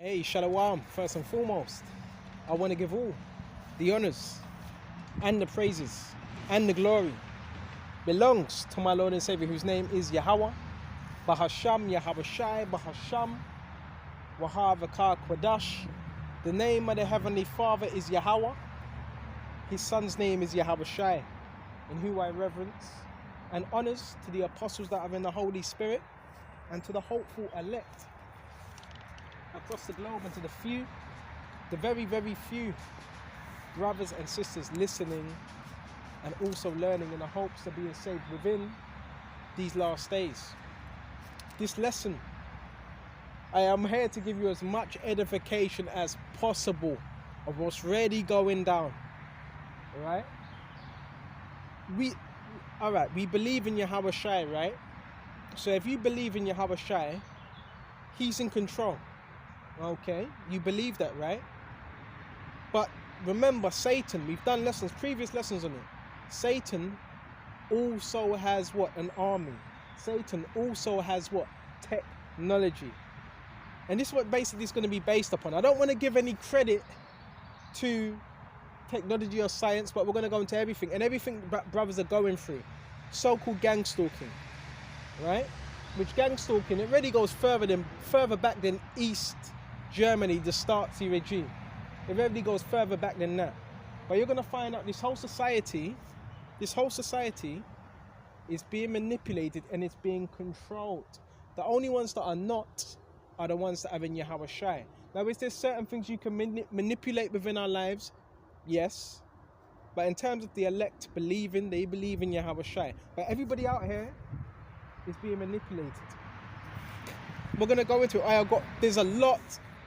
Hey, Shalom, first and foremost, I want to give all the honors and the praises and the glory belongs to my Lord and Savior, whose name is Yahweh, Bahasham, Yahabashai, Bahasham, Wahavakar Kwadash. The name of the Heavenly Father is Yahweh. His Son's name is Yahabashai, in whom I reverence and honors to the apostles that are in the Holy Spirit and to the hopeful elect across the globe, and to the very, very few brothers and sisters listening and also learning in the hopes of being saved within these last days. This lesson, I am here to give you as much edification as possible of what's really going down. Alright, we believe in Yahweh Shai, right? So if you believe in Yahweh Shai, he's in control. Okay, you believe that, right? But remember, Satan, we've done previous lessons on it. Satan also has what? An army. Satan also has what? Technology. And this is what basically it's going to be based upon. I don't want to give any credit to technology or science, but we're going to go into everything. And everything brothers are going through. So-called gang stalking, right? Which gang stalking, it really goes further back than East Germany, the Stasi regime. It really goes further back than that. But you're going to find out this whole society is being manipulated and it's being controlled. The only ones that are not are the ones that are in Yahweh Shai. Now, is there certain things you can manipulate within our lives? Yes. But in terms of the elect they believe in Yahweh Shai. But everybody out here is being manipulated. We're going to go into it. There's a lot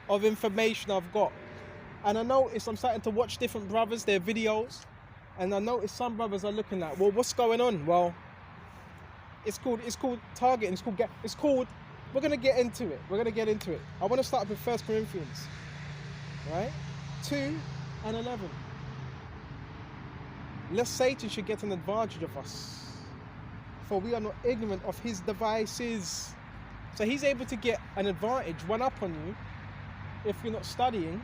of information I've got. And I noticed I'm starting to watch different brothers, their videos. And I noticed some brothers are looking like, well, what's going on? Well, it's called targeting. We're going to get into it. I want to start with 1 Corinthians, right? 2 and 11. Lest Satan should get an advantage of us, for we are not ignorant of his devices. So he's able to get an advantage, one up on you, if you're not studying.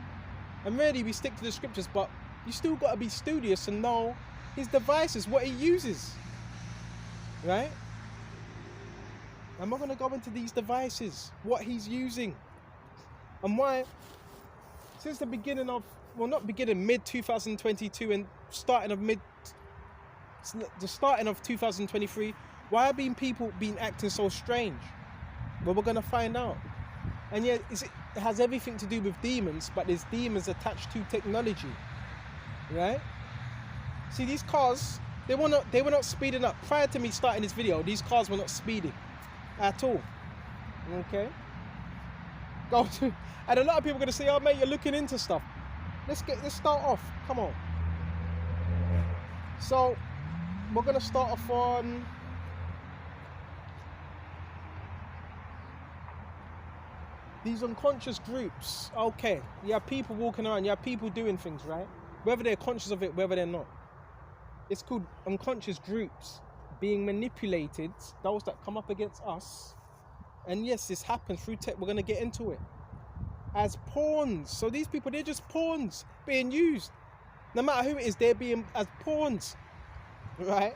And really, we stick to the scriptures, but you still got to be studious and know his devices, what he uses, right? And we're going to go into these devices, what he's using, and why, since the beginning of, mid-2022 and the starting of 2023, why have people been acting so strange? Well, we're going to find out. And yet, it has everything to do with demons, but there's demons attached to technology, right? See, these cars, they were not speeding up. Prior to me starting this video, these cars were not speeding at all. Okay? And a lot of people are going to say, oh mate, you're looking into stuff. Let's start off. Come on. So we're going to start off on these unconscious groups. Okay, you have people walking around, you have people doing things, right? Whether they're conscious of it, whether they're not. It's called unconscious groups being manipulated, those that come up against us. And yes, this happens through tech. We're going to get into it. As pawns. So these people, they're just pawns being used. No matter who it is, they're being as pawns, right?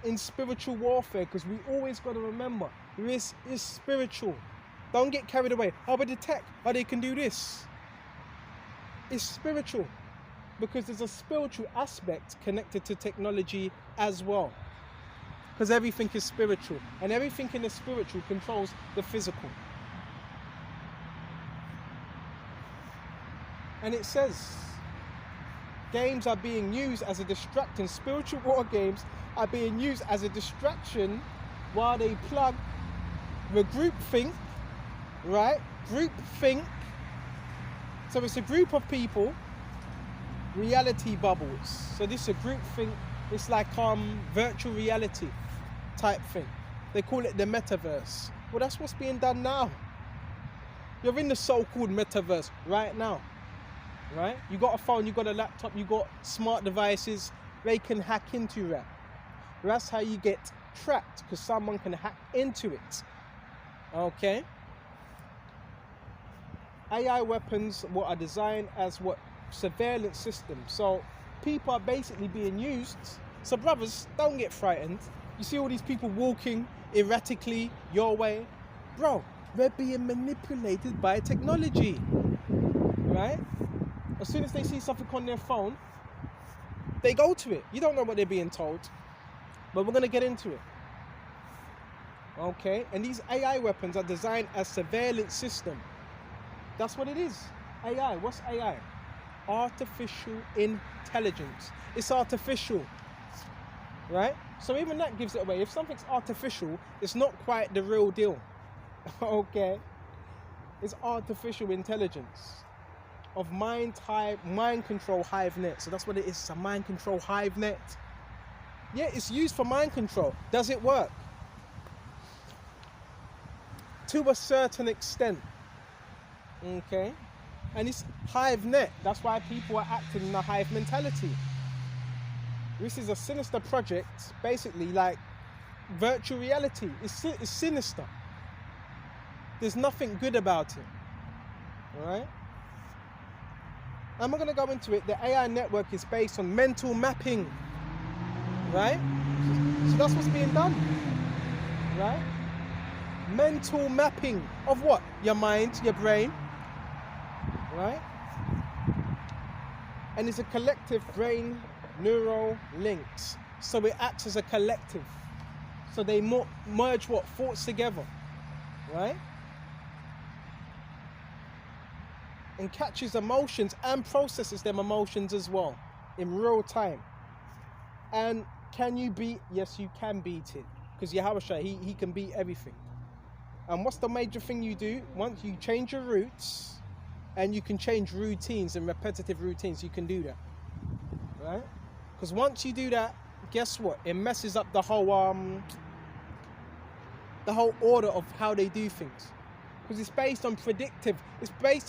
In spiritual warfare, because we always got to remember, this is spiritual. Don't get carried away. Oh, but the tech, they can do this. It's spiritual, because there's a spiritual aspect connected to technology as well. Because everything is spiritual, and everything in the spiritual controls the physical. And it says, games are being used as a distraction. Spiritual war games are being used as a distraction while they plug the groupthink, right? Groupthink. So it's a group of people, reality bubbles. So this is a groupthink. It's like virtual reality type thing. They call it the metaverse. Well, that's what's being done now. You're in the so-called metaverse right now. Right? You got a phone, you got a laptop, you got smart devices, they can hack into that. That's how you get trapped, because someone can hack into it. Okay? AI weapons what are designed as what surveillance systems. So people are basically being used. So brothers, don't get frightened. You see all these people walking erratically your way. Bro, they're being manipulated by technology, right? As soon as they see something on their phone, they go to it. You don't know what they're being told, but we're going to get into it. Okay, and these AI weapons are designed as surveillance system. That's what it is. AI, what's AI? Artificial intelligence. It's artificial, right? So even that gives it away. If something's artificial, it's not quite the real deal. Okay, it's artificial intelligence of mind control hive net. So that's what it is. It's a mind control hive net. Yeah, it's used for mind control. Does it work? To a certain extent. Okay, and it's hive net. That's why people are acting in a hive mentality. This is a sinister project, basically like virtual reality. It's sinister. There's nothing good about it. All right. And we're going to go into it. The AI network is based on mental mapping, right? So that's what's being done, right? Mental mapping of what? Your mind, your brain, right? And it's a collective brain neural links. So it acts as a collective. So they merge what? Thoughts together, right? And catches emotions and processes them emotions as well in real time. And can you beat? Yes, you can beat it, because Yahushua, he can beat everything. And what's the major thing you do? Once you change your routes, and you can change routines and repetitive routines, you can do that, right? Because once you do that, guess what? It messes up the whole order of how they do things. Because it's based on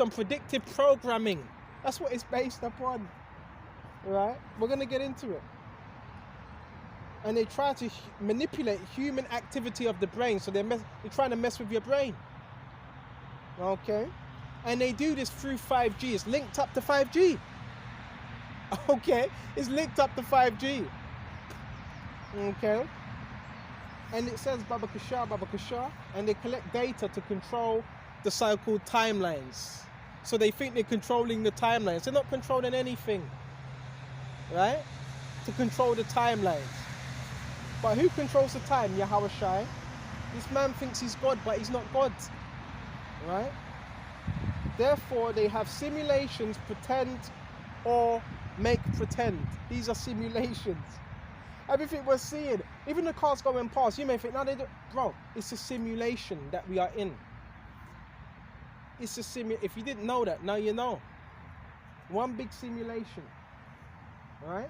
predictive programming. That's what it's based upon, right? We're going to get into it. And they try to manipulate human activity of the brain. So they're trying to mess with your brain. Okay? And they do this through 5G. It's linked up to 5G. Okay? It's linked up to 5G. Okay? And it says Baba Kasha, and they collect data to control the so-called timelines. So they think they're controlling the timelines. They're not controlling anything, right? To control the timelines. But who controls the time? Yahweh Shai. This man thinks he's God, but he's not God, right? Therefore, they have simulations, pretend or make pretend. These are simulations. Everything we're seeing, even the cars going past, you may think, no, they don't. Bro, it's a simulation that we are in. It's a if you didn't know that, now you know. One big simulation, right?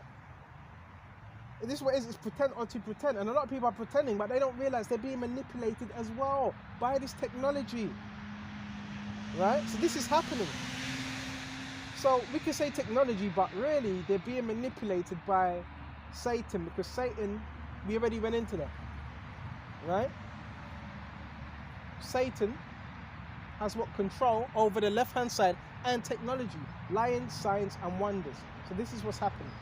And this is what it is, it's pretend or to pretend. And a lot of people are pretending, but they don't realize they're being manipulated as well by this technology, right? So this is happening. So we can say technology, but really they're being manipulated by Satan, because Satan, we already went into that, right? Satan has what? Control over the left-hand side and technology, lying, signs and wonders. So this is what's happening.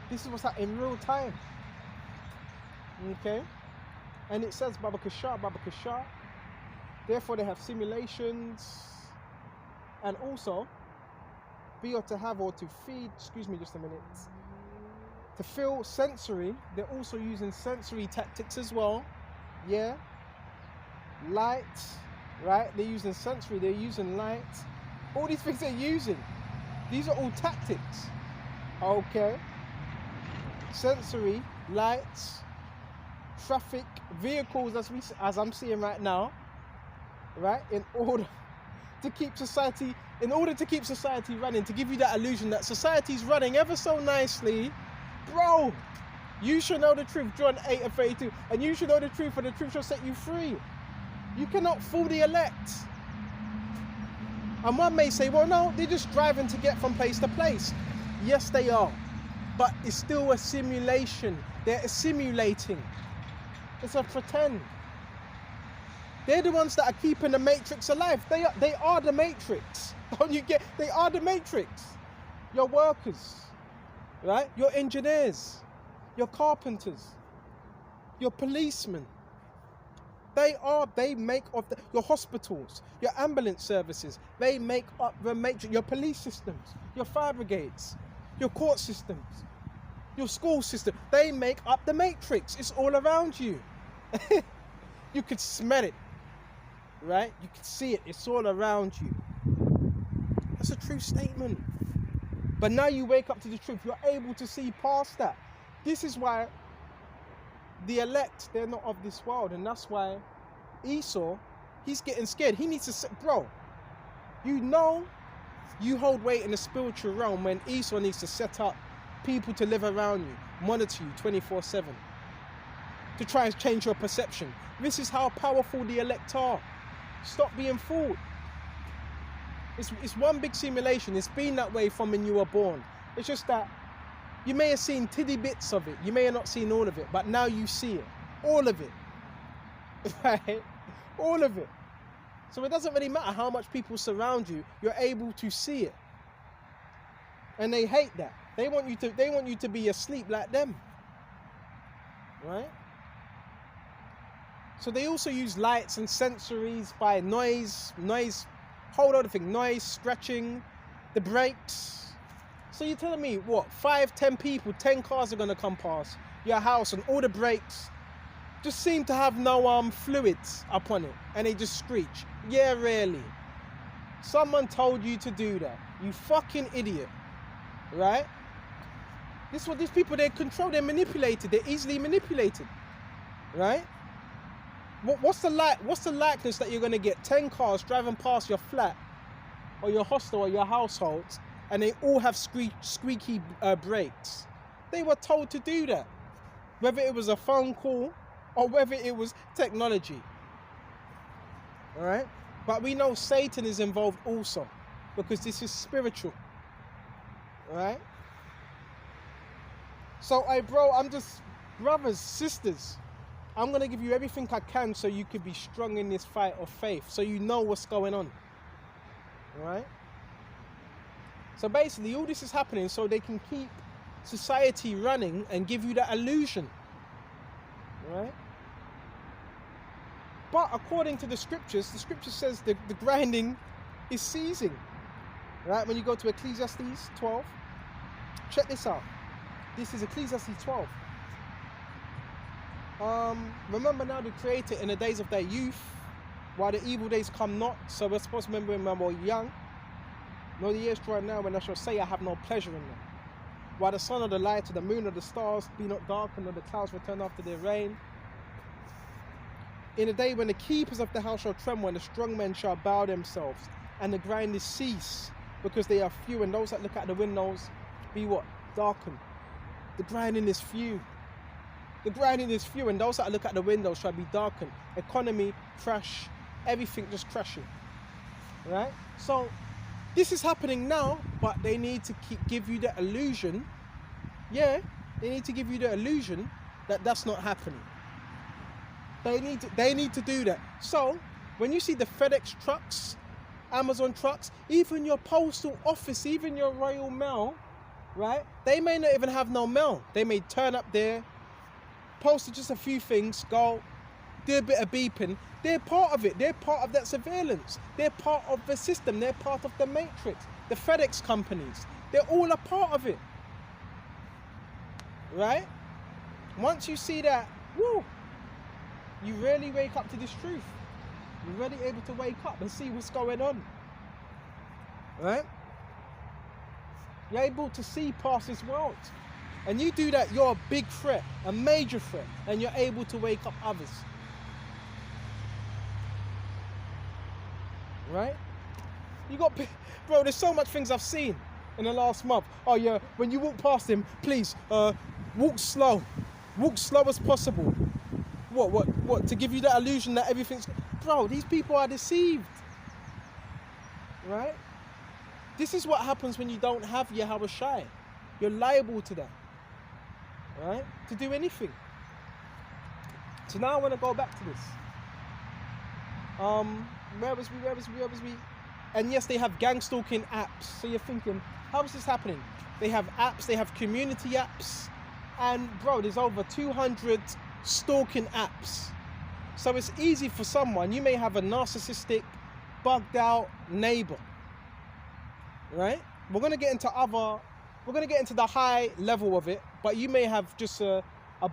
This is what's happening in real time. Okay? And it says Baba Kasha. Therefore they have simulations, and also be or to have or to feed, excuse me just a minute, to feel sensory. They're also using sensory tactics as well. Yeah. Light, right? They're using sensory, they're using light. All these things they're using. These are all tactics. Okay. Sensory, lights, traffic, vehicles as I'm seeing right now. Right? In order to keep society running, to give you that illusion that society's running ever so nicely. Bro, you should know the truth, John 8:32, and you should know the truth, and the truth shall set you free. You cannot fool the elect. And one may say, well, no, they're just driving to get from place to place. Yes, they are. But it's still a simulation. They're simulating. It's a pretend. They're the ones that are keeping the matrix alive. They are the matrix. Don't you get? They are the matrix. Your workers, right? Your engineers, your carpenters, your policemen. They make up your hospitals, your ambulance services. They make up the matrix. Your police systems, your fire brigades, your court systems, your school system. They make up the matrix. It's all around you. You could smell it, right? You could see it. It's all around you. That's a true statement. But now you wake up to the truth. You're able to see past that. This is why the elect, they're not of this world. And that's why Esau, he's getting scared. He needs to say, bro, you know you hold weight in the spiritual realm when Esau needs to set up people to live around you, monitor you 24/7, to try and change your perception. This is how powerful the elect are. Stop being fooled. It's one big simulation. It's been that way from when you were born. It's just that you may have seen tiddy bits of it. You may have not seen all of it, but now you see it. All of it. Right? All of it. So it doesn't really matter how much people surround you, you're able to see it. And they hate that. They want you to be asleep like them. Right? So they also use lights and sensories by noise, whole other thing, noise, scratching, the brakes. So you're telling me, what, 5, 10 people, 10 cars are going to come past your house and all the brakes just seem to have no fluids up on it and they just screech? Yeah, really. Someone told you to do that. You fucking idiot. Right? This is what these people, they're controlled, they're manipulated, they're easily manipulated. Right? What's the likeness that you're going to get 10 cars driving past your flat or your hostel or your household and they all have squeaky brakes? They were told to do that, whether it was a phone call or whether it was technology. All right? But we know Satan is involved also because this is spiritual. All right? So, brothers, sisters, I'm going to give you everything I can so you could be strong in this fight of faith, so you know what's going on. All right? So basically, all this is happening so they can keep society running and give you that illusion. All right? But according to the scripture says the grinding is ceasing. Right? When you go to Ecclesiastes 12, check this out. This is Ecclesiastes 12. Remember now the Creator in the days of their youth, while the evil days come not. So we're supposed to remember when we're young. Know the years draw now when I shall say I have no pleasure in them. While the sun or the light or the moon or the stars be not darkened, or the clouds return after their rain. In a day when the keepers of the house shall tremble, and the strong men shall bow themselves, and the grinders cease, because they are few, and those that look at the windows be what? Darkened. The grinding is few. The grinding is few, and those that look at the windows shall be darkened. Economy, crash, everything just crashing. Right? So, this is happening now, but they need to give you the illusion. Yeah, they need to give you the illusion that that's not happening. They need to do that. So, when you see the FedEx trucks, Amazon trucks, even your postal office, even your Royal Mail, right? They may not even have no mail. They may turn up there, post just a few things, go, do a bit of beeping. They're part of it. They're part of that surveillance. They're part of the system. They're part of the matrix. The FedEx companies, they're all a part of it. Right? Once you see that, woo, you really wake up to this truth. You're really able to wake up and see what's going on. Right? You're able to see past this world. And you do that, you're a big threat, a major threat, and you're able to wake up others. Right? Bro, there's so much things I've seen in the last month. Oh yeah, when you walk past him, please, walk slow. Walk slow as possible. What? To give you that illusion that everything's... Bro, these people are deceived. Right? This is what happens when you don't have Yahweh Shai. You're liable to that. Right? To do anything. So now I want to go back to this. Where was we? And yes, they have gang stalking apps. So you're thinking, how is this happening? They have apps, they have community apps, and bro, there's over 200 stalking apps. So it's easy for someone. You may have a narcissistic, bugged out neighbor, right? We're gonna get into the high level of it, but you may have just a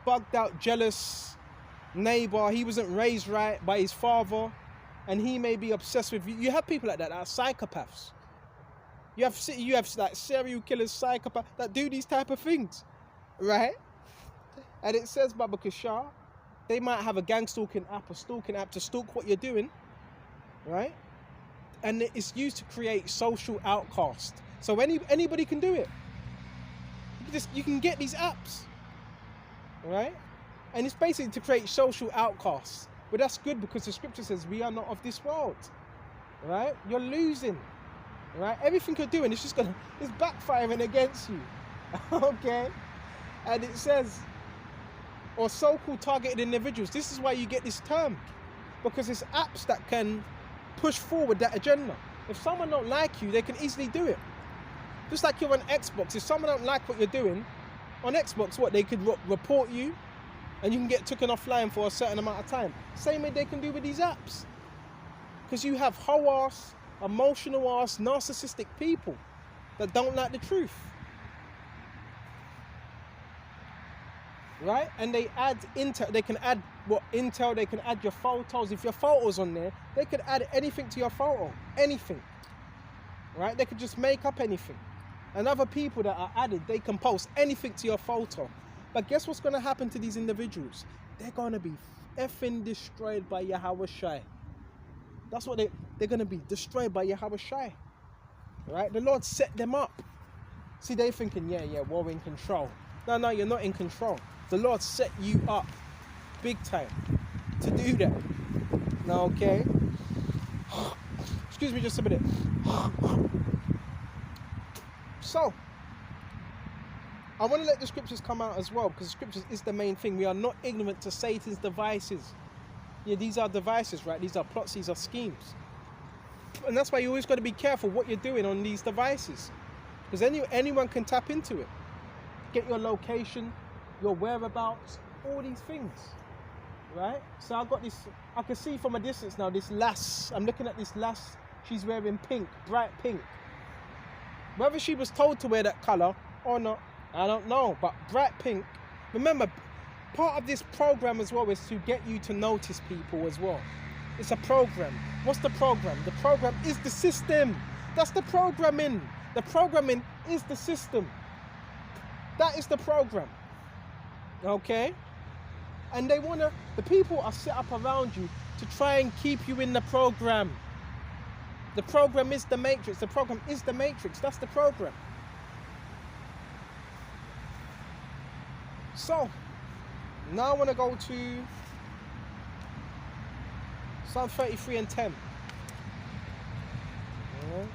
bugged out, jealous neighbor. He wasn't raised right by his father, and he may be obsessed with you. You have people like that are psychopaths. You have like serial killers, psychopaths that do these type of things, right? And it says Baba Kashar, they might have a gang stalking app, a stalking app to stalk what you're doing, right? And it's used to create social outcast. So anybody can do it. You can get these apps, right? And it's basically to create social outcasts. But that's good because the scripture says we are not of this world, right? You're losing, right? Everything you're doing is it's backfiring against you, okay? And it says, or so-called targeted individuals. This is why you get this term, because it's apps that can push forward that agenda. If someone don't like you, they can easily do it. Just like you're on Xbox, if someone don't like what you're doing, on Xbox, they could report you, and you can get taken offline for a certain amount of time. Same way they can do with these apps. Because you have hoe-ass, emotional-ass, narcissistic people that don't like the truth. Right? And they add intel, they can add intel, they can add your photos. If your photo's on there, they could add anything to your photo. Anything. Right? They could just make up anything. And other people that are added, they can post anything to your photo. But guess what's going to happen to these individuals? They're going to be effing destroyed by Yahweh Shai. That's what they're going to be, destroyed by Yahweh Shai. Right? The Lord set them up. See, they're thinking, yeah, we're in control. No, you're not in control. The Lord set you up big time to do that. Now, okay? Excuse me just a minute. So, I want to let the scriptures come out as well, because the scriptures is the main thing. We are not ignorant to Satan's devices. Yeah, these are devices, right? These are plots, these are schemes. And that's why you always got to be careful what you're doing on these devices. Because anyone can tap into it. Get your location, your whereabouts, all these things, right? So I've got this, I can see from a distance now, this lass, I'm looking at this lass, she's wearing pink, bright pink. Whether she was told to wear that colour or not, I don't know, but bright pink. Remember, part of this program as well is to get you to notice people as well. It's a program. What's the program? The program is the system. That's the programming. The programming is the system. That is the program. Okay? And the people are set up around you to try and keep you in the program. The program is the matrix. The program is the matrix. That's the program. So, now I want to go to Psalm 33 and 10. Alright.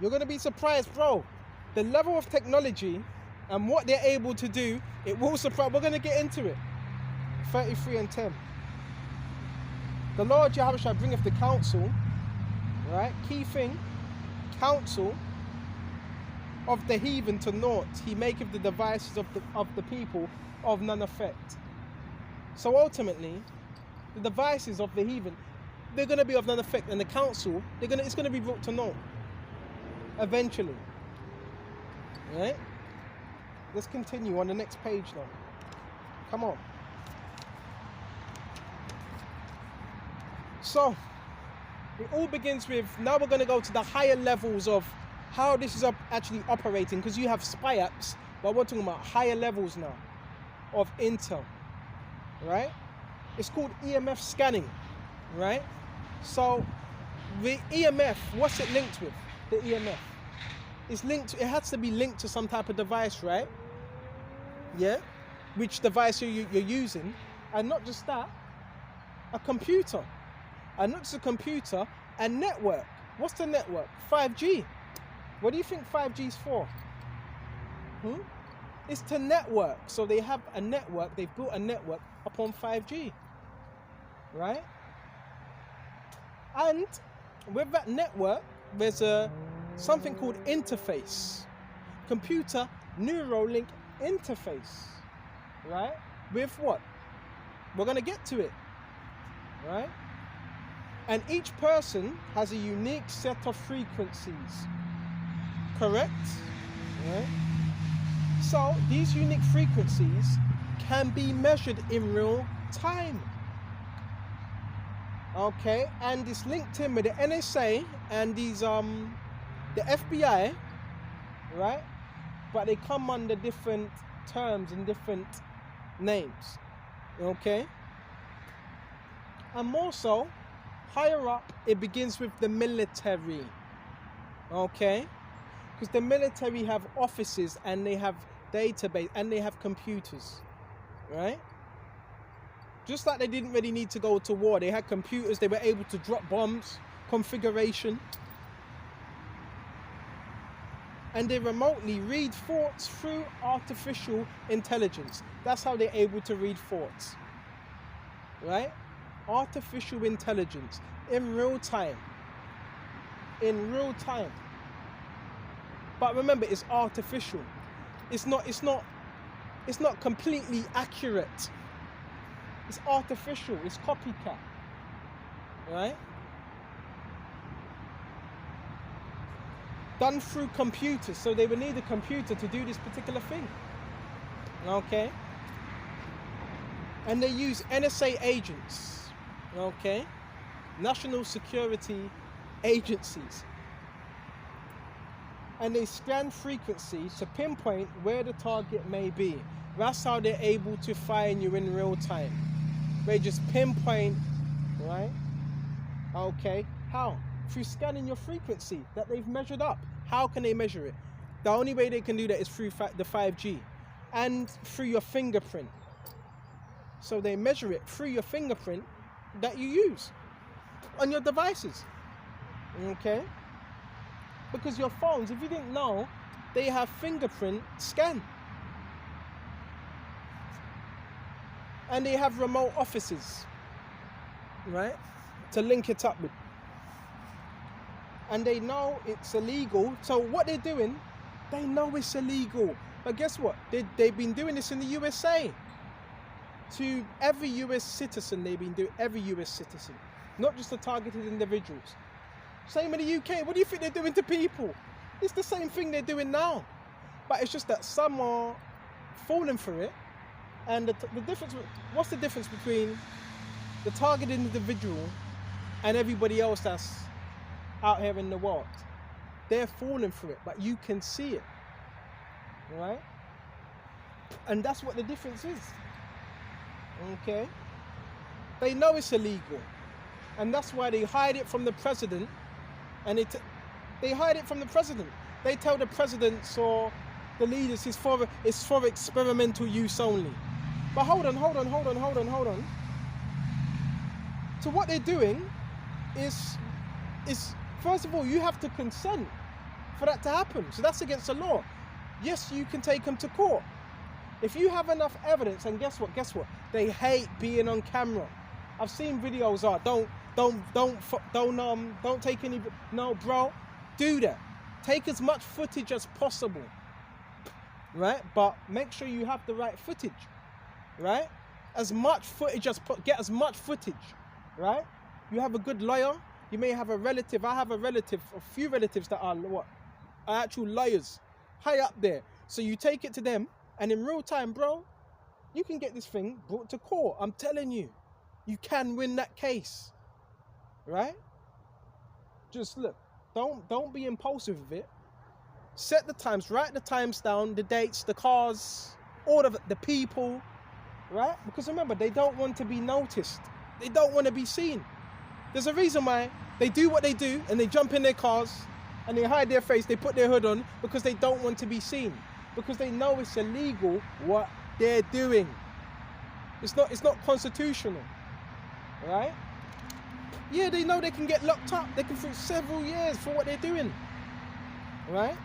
You're going to be surprised, bro. The level of technology and what they're able to do, it will surprise. We're going to get into it. 33 and 10. The Lord Yahweh shall bringeth the counsel, right? Key thing, counsel of the heathen to naught. He maketh the devices of the people of none effect. So ultimately, the devices of the heathen, they're going to be of none effect, and the counsel, it's going to be brought to naught. Eventually. Right? Let's continue on the next page now. Come on. So, it all begins with, now we're going to go to the higher levels of how this is actually operating, because you have spy apps, but we're talking about higher levels now of intel. Right? It's called EMF scanning. Right? So, the EMF, what's it linked with? The EMF. It's linked, it has to be linked to some type of device, right? Yeah? Which device you're using. And not just that, a computer. And not just a computer, a network. What's the network? 5G. What do you think 5G is for? It's to network. So they have a network, they've built a network upon 5G, right? And with that network, there's something called interface, computer neural link interface, right? With what? We're gonna get to it, right? And each person has a unique set of frequencies, correct? Right? So these unique frequencies can be measured in real time. Okay, and it's linked in with the NSA and these the FBI, right? But they come under different terms and different names. Okay? And more so, higher up, it begins with the military. Okay? Because the military have offices and they have database and they have computers, right? Just like they didn't really need to go to war, they had computers, they were able to drop bombs, configuration, and they remotely read thoughts through artificial intelligence. That's how they're able to read thoughts, right? Artificial intelligence in real time. In real time. But remember, it's artificial. It's not completely accurate. It's artificial, it's copycat, right? Done through computers, so they would need a computer to do this particular thing, okay? And they use NSA agents, okay? National security agencies. And they scan frequencies to pinpoint where the target may be. That's how they're able to find you in real time. They just pinpoint, right? Okay, how? Through scanning your frequency that they've measured up. How can they measure it? The only way they can do that is through the 5G and through your fingerprint. So they measure it through your fingerprint that you use on your devices, okay? Because your phones, if you didn't know, they have fingerprint scan. And they have remote offices, right, to link it up with. And they know it's illegal. So what they're doing, they know it's illegal. But guess what? They've been doing this in the USA. To every US citizen, they've been doing, every US citizen. Not just the targeted individuals. Same in the UK. What do you think they're doing to people? It's the same thing they're doing now. But it's just that some are falling for it. And the difference, what's the difference between the targeted individual and everybody else that's out here in the world? They're falling for it, but you can see it, right? And that's what the difference is, okay? They know it's illegal, and that's why they hide it from the president, and they hide it from the president. They tell the presidents or the leaders it's for experimental use only. But hold on. So what they're doing is first of all, you have to consent for that to happen. So that's against the law. Yes, you can take them to court. If you have enough evidence, and guess what? They hate being on camera. I've seen videos, don't take any, no, bro, do that. Take as much footage as possible, right? But make sure you have the right footage. Right? As much footage get as much footage, right? You have a good lawyer, you may have a relative. I have a few relatives that are actual lawyers, high up there. So you take it to them, and in real time, bro, you can get this thing brought to court. I'm telling you, you can win that case, right? Just look, don't be impulsive with it. Set the times, write the times down, the dates, the cars, all of it, the people. Right? Because remember, they don't want to be noticed. They don't want to be seen. There's a reason why they do what they do, and they jump in their cars and they hide their face, they put their hood on, because they don't want to be seen. Because they know it's illegal what they're doing. It's not constitutional. Right? Yeah, they know they can get locked up. They can for several years for what they're doing. Right?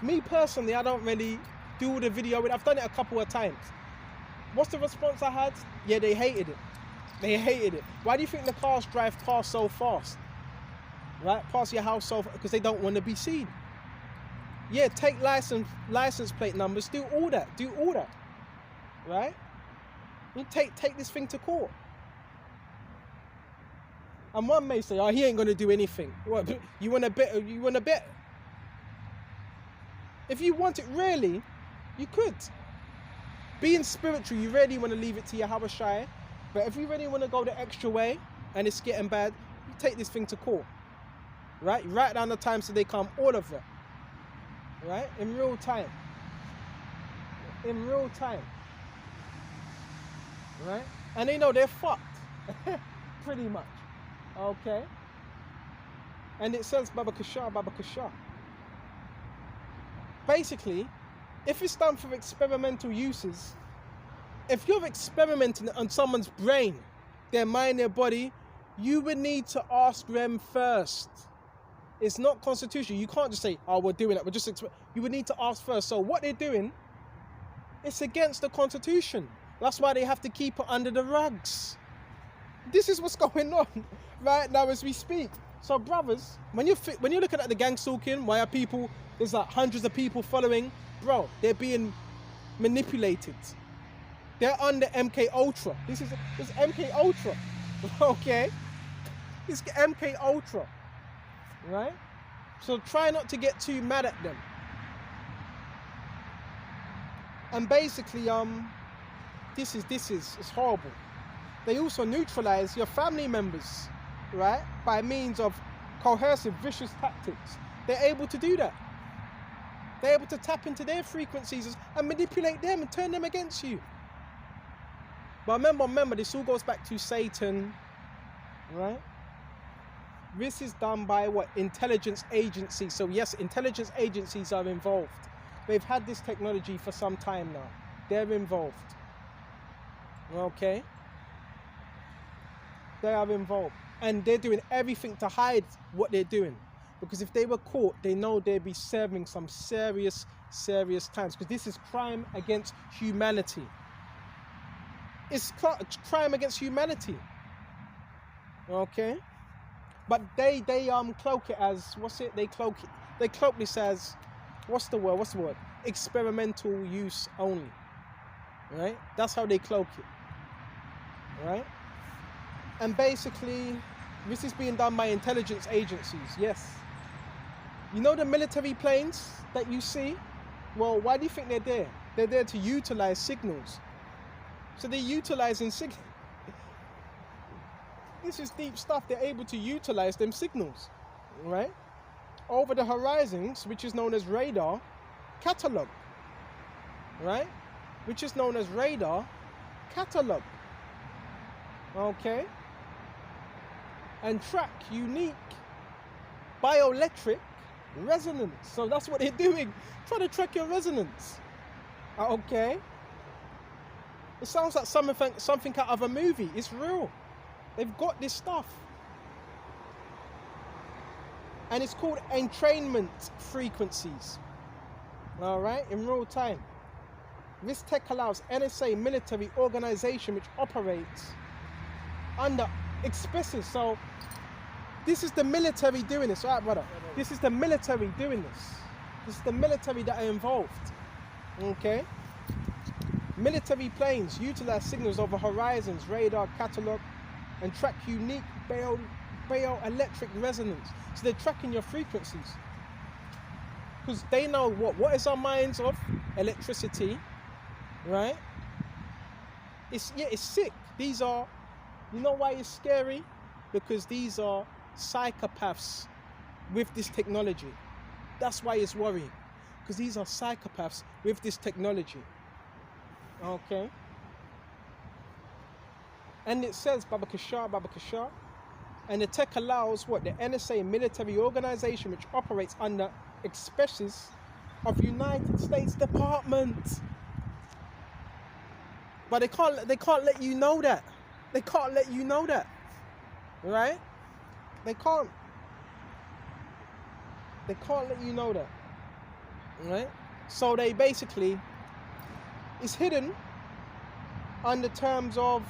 Me personally, I don't really do all the video. I've done it a couple of times. What's the response I had? Yeah, they hated it. They hated it. Why do you think the cars drive past so fast? Right? Past your house so fast because they don't want to be seen. Yeah, take license plate numbers, do all that. Right? You take this thing to court. And one may say, oh, he ain't gonna do anything. What, you wanna bet? If you want it really, you could. Being spiritual, you really want to leave it to Yahweh Shai. But if you really want to go the extra way and it's getting bad, you take this thing to court. Right? You write down the time so they come, all of it. Right? In real time. In real time. Right? And they know they're fucked. Pretty much. Okay? And it says Baba Kashar. Basically, if it's done for experimental uses, if you're experimenting on someone's brain, their mind, their body, you would need to ask them first. It's not constitutional. You can't just say, oh, we're doing it. You would need to ask first. So what they're doing, it's against the Constitution. That's why they have to keep it under the rugs. This is what's going on right now as we speak. So brothers, when you're looking at the gang stalking, why are people, there's like hundreds of people following, bro, they're being manipulated. They're under MK Ultra. This is MK Ultra. Okay? It's MK Ultra. Right? So try not to get too mad at them. And basically, this is it's horrible. They also neutralize your family members, right? By means of coercive, vicious tactics. They're able to do that. They're able to tap into their frequencies and manipulate them and turn them against you. But remember, this all goes back to Satan, right? This is done by what? Intelligence agencies. So yes, intelligence agencies are involved. They've had this technology for some time now. They're involved. Okay? They are involved. And they're doing everything to hide what they're doing. Because if they were caught, they know they'd be serving some serious times. Because this is crime against humanity. It's crime against humanity. Okay? But they cloak it as, they cloak this as, what's the word? Experimental use only. Right? That's how they cloak it. Right? And basically, this is being done by intelligence agencies, yes. You know the military planes that you see? Well, why do you think they're there? They're there to utilize signals. So they're utilizing signals. This is deep stuff. They're able to utilize them signals, right? Over the horizons, which is known as radar, catalog, right? Which is known as radar, catalog, okay? And track unique bioelectric resonance. So that's what they're doing, trying to track your resonance, okay? It sounds like something out of a movie. It's real. They've got this stuff. And it's called entrainment frequencies. All right, in real time. This tech allows NSA military organization which operates under expresses. So this is the military doing this, all right, brother? This is the military doing this. This is the military that are involved. Okay? Military planes utilize signals over horizons, radar, catalog, and track unique bioelectric resonance. So they're tracking your frequencies. Because they know what is our minds of? Electricity, right? It's sick. These are, you know why it's scary? Because these are psychopaths with this technology. That's why it's worrying. Because these are psychopaths with this technology. Okay? And it says Baba Kashar. And the tech allows what? The NSA military organization which operates under expresses of United States Department. But they can't let you know that. They can't let you know that. Right? They can't let you know that. Right? So they basically, it's hidden under terms of,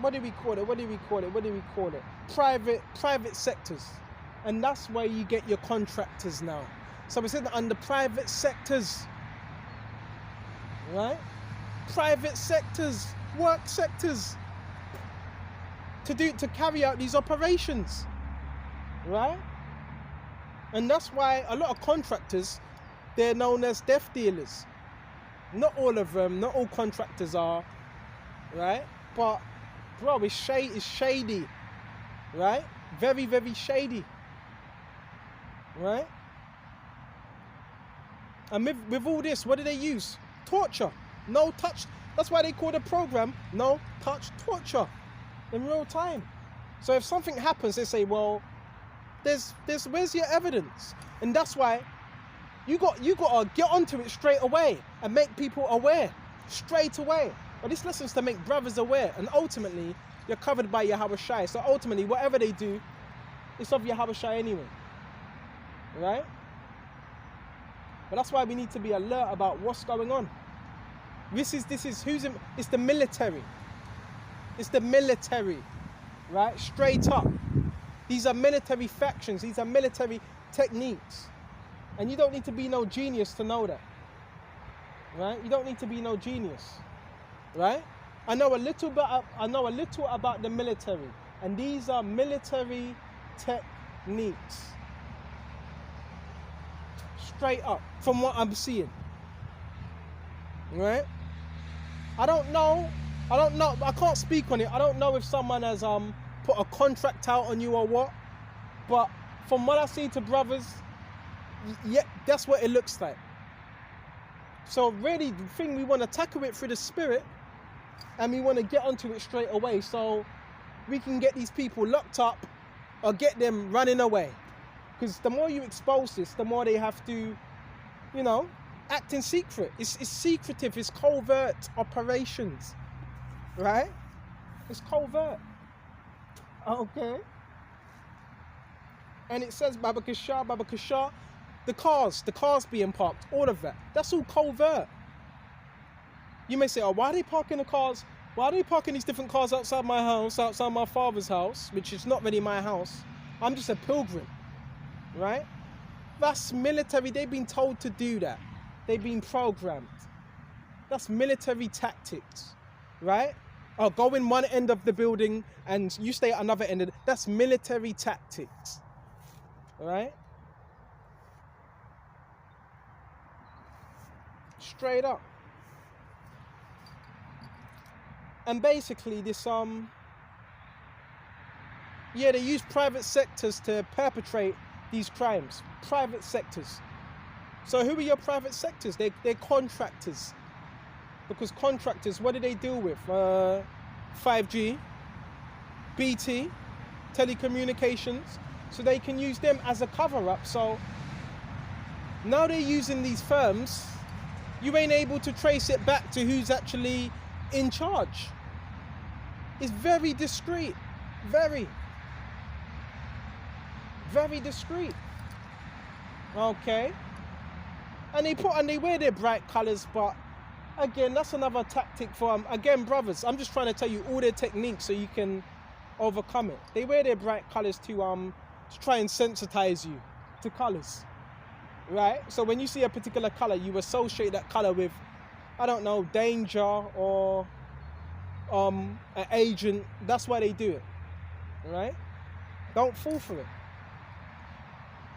what do we call it? Private sectors. And that's where you get your contractors now. So it's hidden under private sectors, right? Private sectors, work sectors, to carry out these operations, right? And that's why a lot of contractors, they're known as death dealers. Not all of them, not all contractors are, right? But bro, it's shady, right? Very, very shady, right? And with all this, what do they use? Torture. No touch. That's why they call the program No Touch Torture in real time. So if something happens, they say, well, there's where's your evidence? And that's why you got to get onto it straight away and make people aware straight away. But this lesson's to make brothers aware, and ultimately you're covered by Yahweh Shai. So ultimately, whatever they do, it's of Yahweh Shai anyway, right? But that's why we need to be alert about what's going on. This is it's the military. It's the military, right? Straight up. These are military factions. These are military techniques. And you don't need to be no genius to know that, right? You don't need to be no genius, right? I know a little about the military, and these are military techniques. Straight up, from what I'm seeing, right? I don't know, I can't speak on it. I don't know if someone has put a contract out on you or what, but from what I see to brothers, yeah, that's what it looks like. So really, the thing, we want to tackle it through the spirit, and we want to get onto it straight away, so we can get these people locked up or get them running away. Because the more you expose this, the more they have to, you know, act in secret. It's secretive, it's covert operations, right? It's covert, okay? And it says Baba Kashar, the cars being parked, all of that. That's all covert. You may say, oh, why are they parking the cars? Why are they parking these different cars outside my house, outside my father's house, which is not really my house? I'm just a pilgrim, right? That's military. They've been told to do that. They've been programmed. That's military tactics, right? Oh, go in one end of the building and you stay at another end of it. That's military tactics, right? Straight up. And basically this, they use private sectors to perpetrate these crimes. Private sectors. So who are your private sectors? They're contractors. Because contractors, what do they deal with? 5G, BT, telecommunications. So they can use them as a cover-up. So now they're using these firms. You ain't able to trace it back to who's actually in charge. It's very discreet. Very discreet. Okay. And they wear their bright colours, but again, that's another tactic for again, brothers. I'm just trying to tell you all their techniques so you can overcome it. They wear their bright colours to try and sensitize you to colours. Right? So when you see a particular colour, you associate that colour with, I don't know, danger or an agent. That's why they do it. Right? Don't fall for it.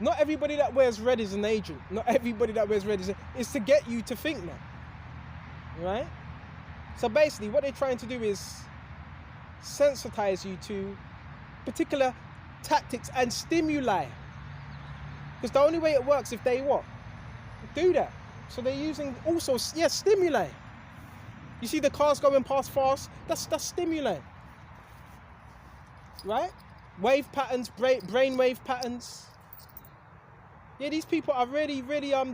Not everybody that wears red is an agent. Not everybody that wears red is to get you to think that. Right? So basically what they're trying to do is sensitize you to particular tactics and stimuli. Because the only way it works if they what? Do that. So they're using also, stimuli. You see the cars going past fast? That's stimuli. Right? Wave patterns, brain wave patterns. Yeah, these people are really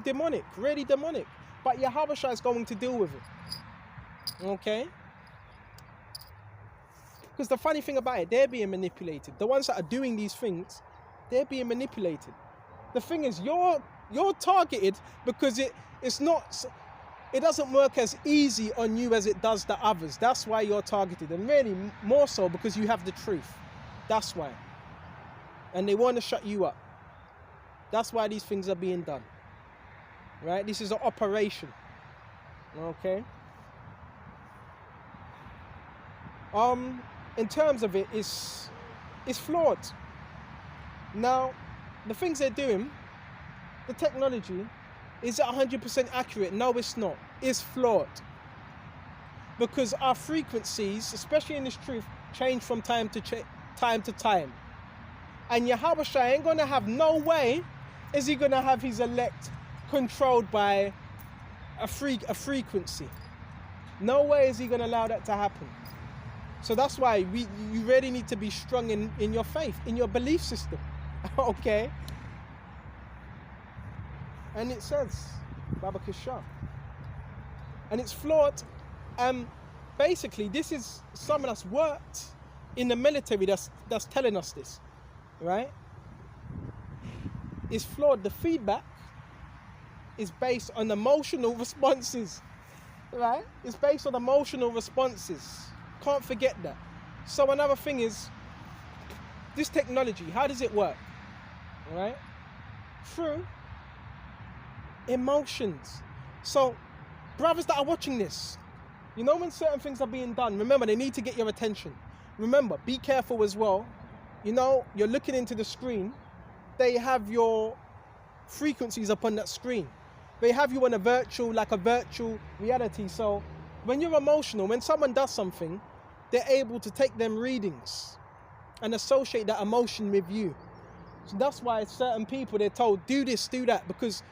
demonic. Really demonic. But Yahweh Shai is going to deal with it. Okay? Because the funny thing about it, they're being manipulated. The ones that are doing these things, they're being manipulated. The thing is, you're You're targeted because it's not. It doesn't work as easy on you as it does the others. That's why you're targeted, and really more so because you have the truth. That's why. And they want to shut you up. That's why these things are being done. Right? This is an operation. Okay? In terms of it's flawed. Now, the things they're doing, the technology, is it 100% accurate? No, it's not. It's flawed. Because our frequencies, especially in this truth, change from time to time. And Yahushua ain't going to have no way is he going to have his elect controlled by a frequency. No way is he going to allow that to happen. So that's why you really need to be strong in your faith, in your belief system. Okay? And it says, Baba Kishar. And it's flawed. Basically, this is someone that's worked in the military that's telling us this. Right? It's flawed. The feedback is based on emotional responses. Right? It's based on emotional responses. Can't forget that. So another thing is, this technology, how does it work? Right? Through emotions. So brothers that are watching this, you know when certain things are being done, remember they need to get your attention. Remember, be careful as well. You know, you're looking into the screen, they have your frequencies up on that screen. They have you on a virtual reality. So when you're emotional, when someone does something, they're able to take them readings and associate that emotion with you. So that's why certain people, they're told, do this, do that, because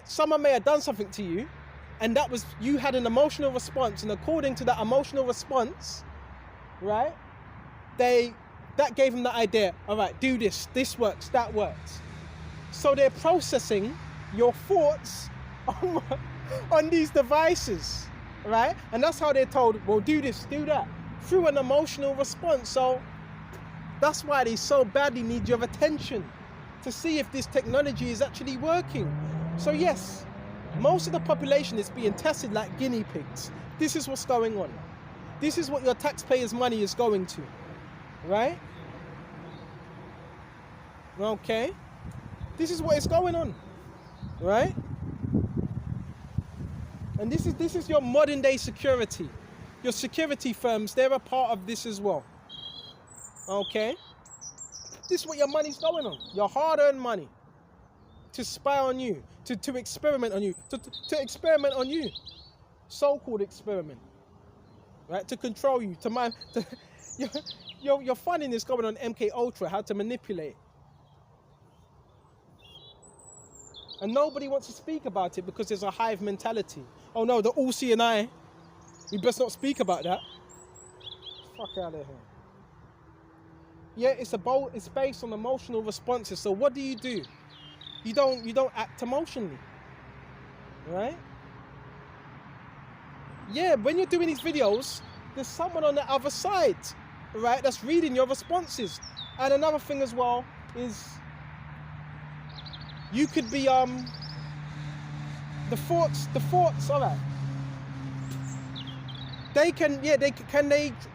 someone may have done something to you, and you had an emotional response, and according to that emotional response, right, that gave them the idea, all right, do this works, that works. So they're processing your thoughts on these devices, right? And that's how they're told, well, do this, do that, through an emotional response. So that's why they so badly need your attention to see if this technology is actually working. So yes, most of the population is being tested like guinea pigs. This is what's going on. This is what your taxpayers' money is going to, right? Okay? This is what is going on, right? And this is your modern day security. Your security firms, they're a part of this as well. Okay? This is what your money's going on. Your hard-earned money. To spy on you. To experiment on you. To experiment on you. So-called experiment. Right? To control you. You're finding this going on MK Ultra. How to manipulate. And nobody wants to speak about it because there's a hive mentality. Oh no, the all-seeing eye. We best not speak about that. Fuck out of here. Yeah, it's based on emotional responses. So what do? You don't act emotionally. Right? Yeah, when you're doing these videos, there's someone on the other side, right, that's reading your responses. And another thing as well is you could be the thoughts, all right. They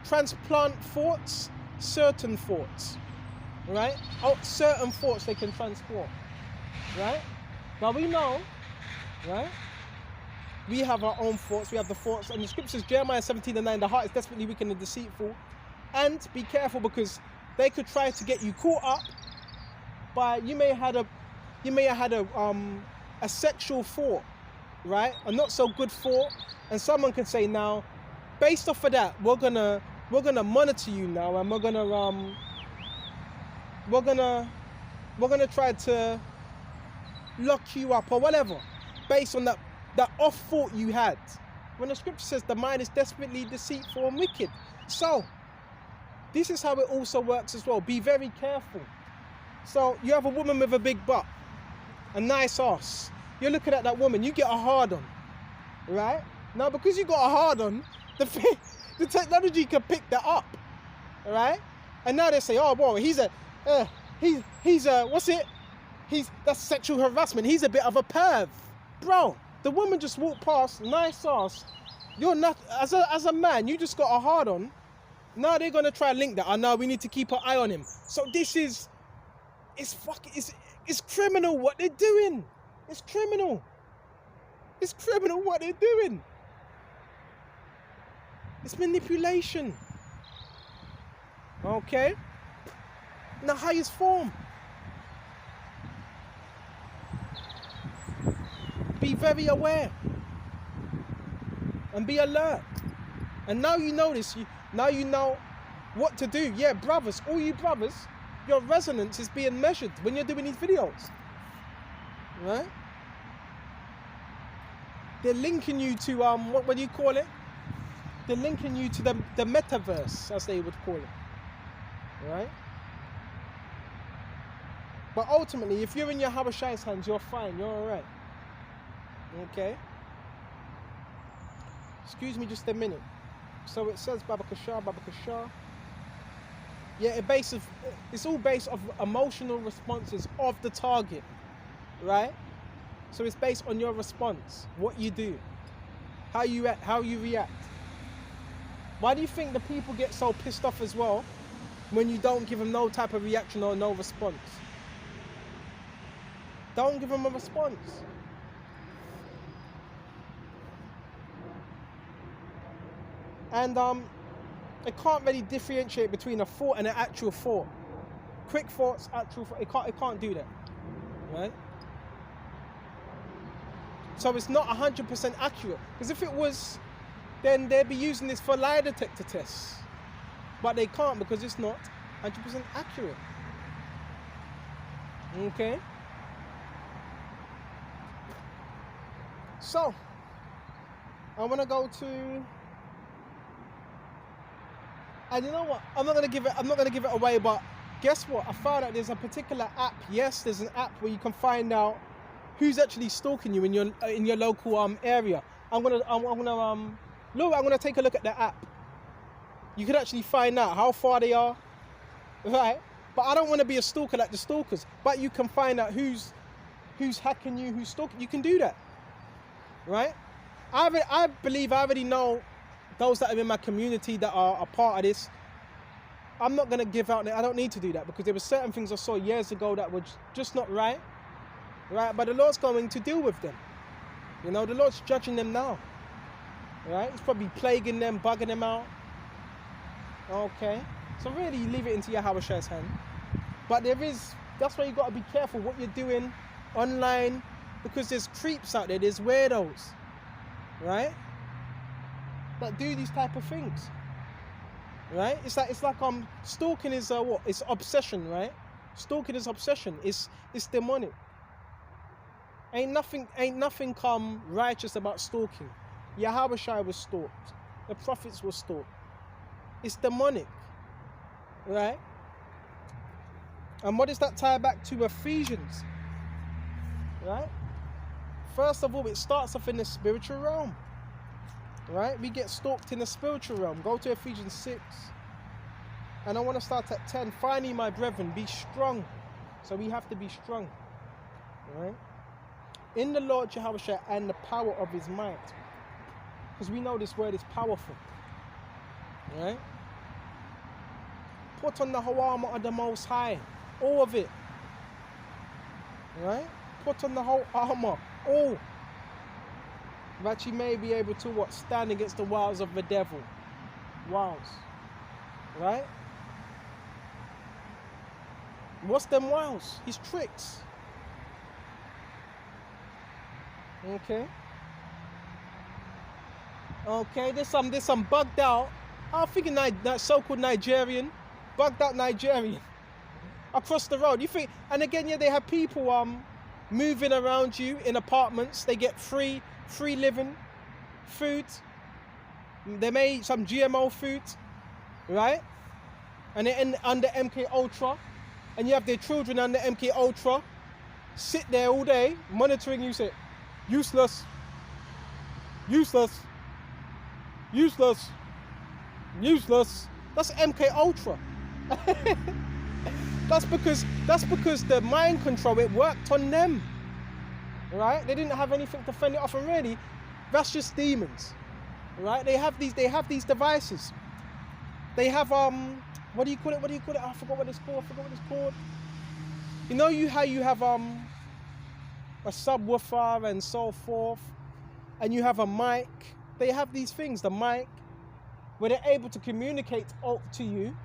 transplant thoughts, certain thoughts, right? Oh, certain thoughts they can transport, right? Now we know, right? We have our own thoughts. We have the thoughts, and the scriptures, Jeremiah 17:9, the heart is desperately wicked and deceitful. And be careful because they could try to get you caught up by you may have had a sexual thought, right? A not so good thought, and someone can say, now, based off of that, we're gonna monitor you now, and we're gonna try to lock you up or whatever, based on that off thought you had. When the scripture says the mind is desperately deceitful and wicked. So this is how it also works as well. Be very careful. So you have a woman with a big butt, a nice ass. You're looking at that woman, you get a hard on, right? Now because you got a hard on, the technology can pick that up, right? And now they say, oh boy, he's a what's it? That's sexual harassment. He's a bit of a perv. Bro, the woman just walked past, nice ass. You're not, as a man, you just got a hard on. Now they're gonna try and link that. Oh no, we need to keep an eye on him. So this is, it's criminal what they're doing. It's criminal. It's criminal what they're doing. It's manipulation. Okay? In the highest form. Be very aware. And be alert. And now you know this. Now you know what to do. Yeah, brothers, all you brothers, your resonance is being measured when you're doing these videos. Right? They're linking you to, what do you call it? They're linking you to the metaverse, as they would call it. Right? But ultimately, if you're in your Habashai's hands, you're fine, you're alright. Okay? Excuse me just a minute. So it says Babakashah. Yeah, it's all based off emotional responses of the target. Right? So it's based on your response, what you do, how you react. Why do you think the people get so pissed off as well when you don't give them no type of reaction or no response? Don't give them a response. And it can't really differentiate between a thought and an actual thought. Quick thoughts, actual thought, it can't do that, right? So it's not 100% accurate. Because if it was, then they'd be using this for lie detector tests. But they can't because it's not 100% accurate. Okay? So, I want to go to, and you know what? I'm not gonna give it away, but guess what? I found out there's a particular app. Yes, there's an app where you can find out who's actually stalking you in your local area. I'm gonna take a look at the app. You can actually find out how far they are, right? But I don't want to be a stalker like the stalkers. But you can find out who's hacking you, who's stalking. You can do that, right? I believe I already know those that are in my community that are a part of this. I'm not gonna give out. I don't need to do that because there were certain things I saw years ago that were just not right. Right, but the Lord's going to deal with them. You know, the Lord's judging them now. Right? He's probably plaguing them, bugging them out. Okay. So really, you leave it into Yahweh's hand. But that's why you got to be careful what you're doing online, because there's creeps out there, there's weirdos. Right? That do these type of things. Right? It's like stalking is what? It's obsession, right? Stalking is obsession. It's demonic. Ain't nothing come righteous about stalking. Yahweh was stalked. The prophets were stalked. It's demonic. Right? And what does that tie back to? Ephesians. Right? First of all, it starts off in the spiritual realm. Right? We get stalked in the spiritual realm. Go to Ephesians 6. And I want to start at 10. Finally, my brethren, be strong. So we have to be strong. Right? In the Lord Jehovah and the power of his might. Because we know this word is powerful. Right? Put on the whole armor of the Most High. All of it. Right? Put on the whole armor. All. That you may be able to what? Stand against the wiles of the devil. Wiles. Right? What's them wiles? His tricks. Okay. Okay, there's some bugged out. I'm thinking that so-called Nigerian, bugged out Nigerian across the road. You think, and again, yeah, they have people moving around you in apartments. They get free living, food. They may eat some GMO food, right? And they're under MK Ultra, and you have their children under MK Ultra, sit there all day monitoring you. Say, useless. That's MK Ultra. That's because the mind control, it worked on them. Right? They didn't have anything to fend it off, and really, that's just demons. Right? They have these devices. They have what do you call it? I forgot what it's called. You know how you have a subwoofer and so forth, and you have a mic. They have these things, the mic, where they're able to communicate to you,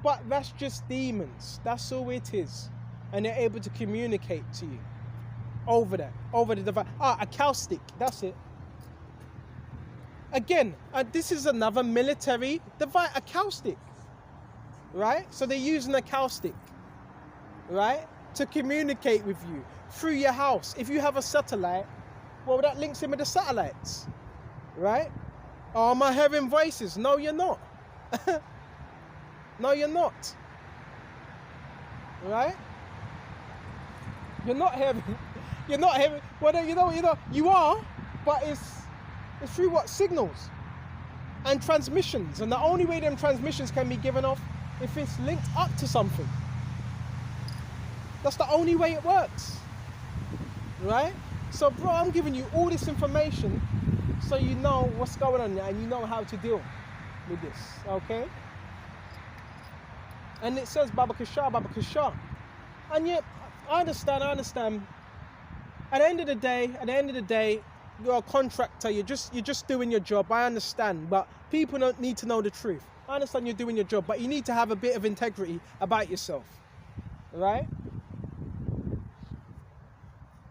but that's just demons. That's all it is, and they're able to communicate to you over the device. Acoustic. That's it. Again, this is another military device, acoustic, right? So they use an acoustic, right, to communicate with you through your house. If you have a satellite, well, that links in with the satellites, right? Oh, am I hearing voices? No, you're not. No, you're not. Right? You're not hearing. You're not hearing. Well, you are, but it's through what? Signals and transmissions. And the only way them transmissions can be given off if it's linked up to something. That's the only way it works. Right? So, bro, I'm giving you all this information so you know what's going on and you know how to deal with this. Okay? And it says Baba Kashar. And yet, I understand. At the end of the day, you're a contractor, you're just doing your job. I understand, but people don't need to know the truth. I understand you're doing your job, but you need to have a bit of integrity about yourself, right?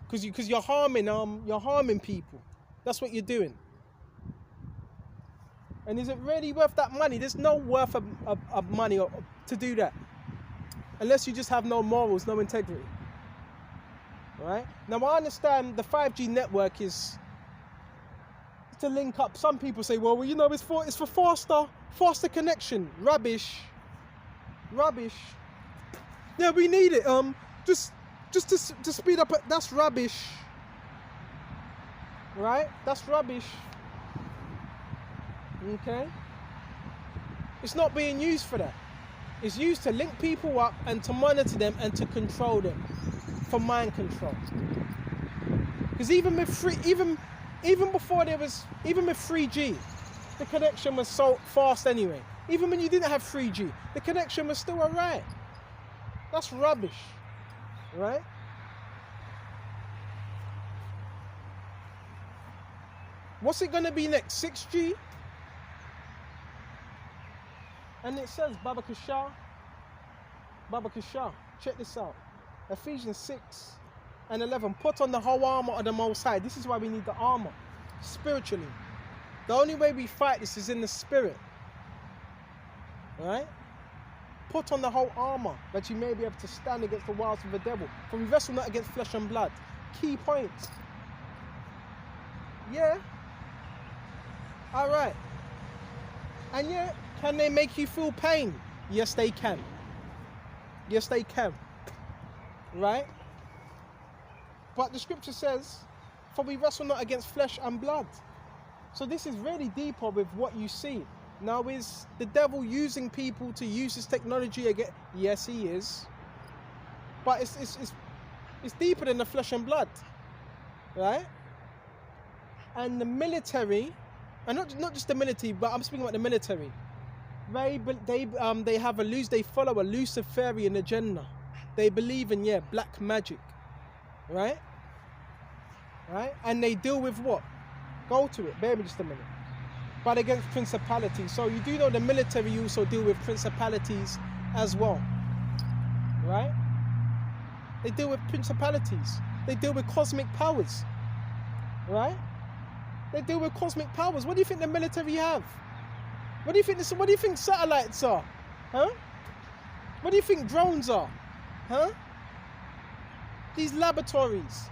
Because you're harming people. That's what you're doing. And is it really worth that money? There's no worth of money to do that, unless you just have no morals, no integrity. Right? Now I understand the 5G network is to link up. Some people say, well, it's for faster connection. Rubbish. Yeah, we need it. Just to speed up. That's rubbish. Right? That's rubbish. Okay? It's not being used for that. It's used to link people up and to monitor them and to control them. For mind control. Because even with 3G, the connection was so fast anyway. Even when you didn't have 3G, the connection was still alright. That's rubbish. Right? What's it gonna be next? 6G? And it says Baba Kashar. Check this out. Ephesians 6:11. Put on the whole armor of the Most High. This is why we need the armor. Spiritually. The only way we fight this is in the spirit. Right? Put on the whole armor that you may be able to stand against the wiles of the devil. For we wrestle not against flesh and blood. Key points. Yeah. Alright. And yet, can they make you feel pain? Yes, they can. Yes, they can. Right? But the scripture says, for we wrestle not against flesh and blood. So this is really deeper with what you see. Now, is the devil using people to use his technology again? Yes, he is. But it's deeper than the flesh and blood. Right? And the military, and not just the military, but I'm speaking about the military. They follow a Luciferian agenda. They believe in black magic, right? Right? And they deal with what? Go to it. Bear me just a minute. But against principalities. So you do know the military also deal with principalities as well, right? They deal with principalities. They deal with cosmic powers, right? They deal with cosmic powers. What do you think the military have? What do you think satellites are? Huh? What do you think drones are? Huh? These laboratories.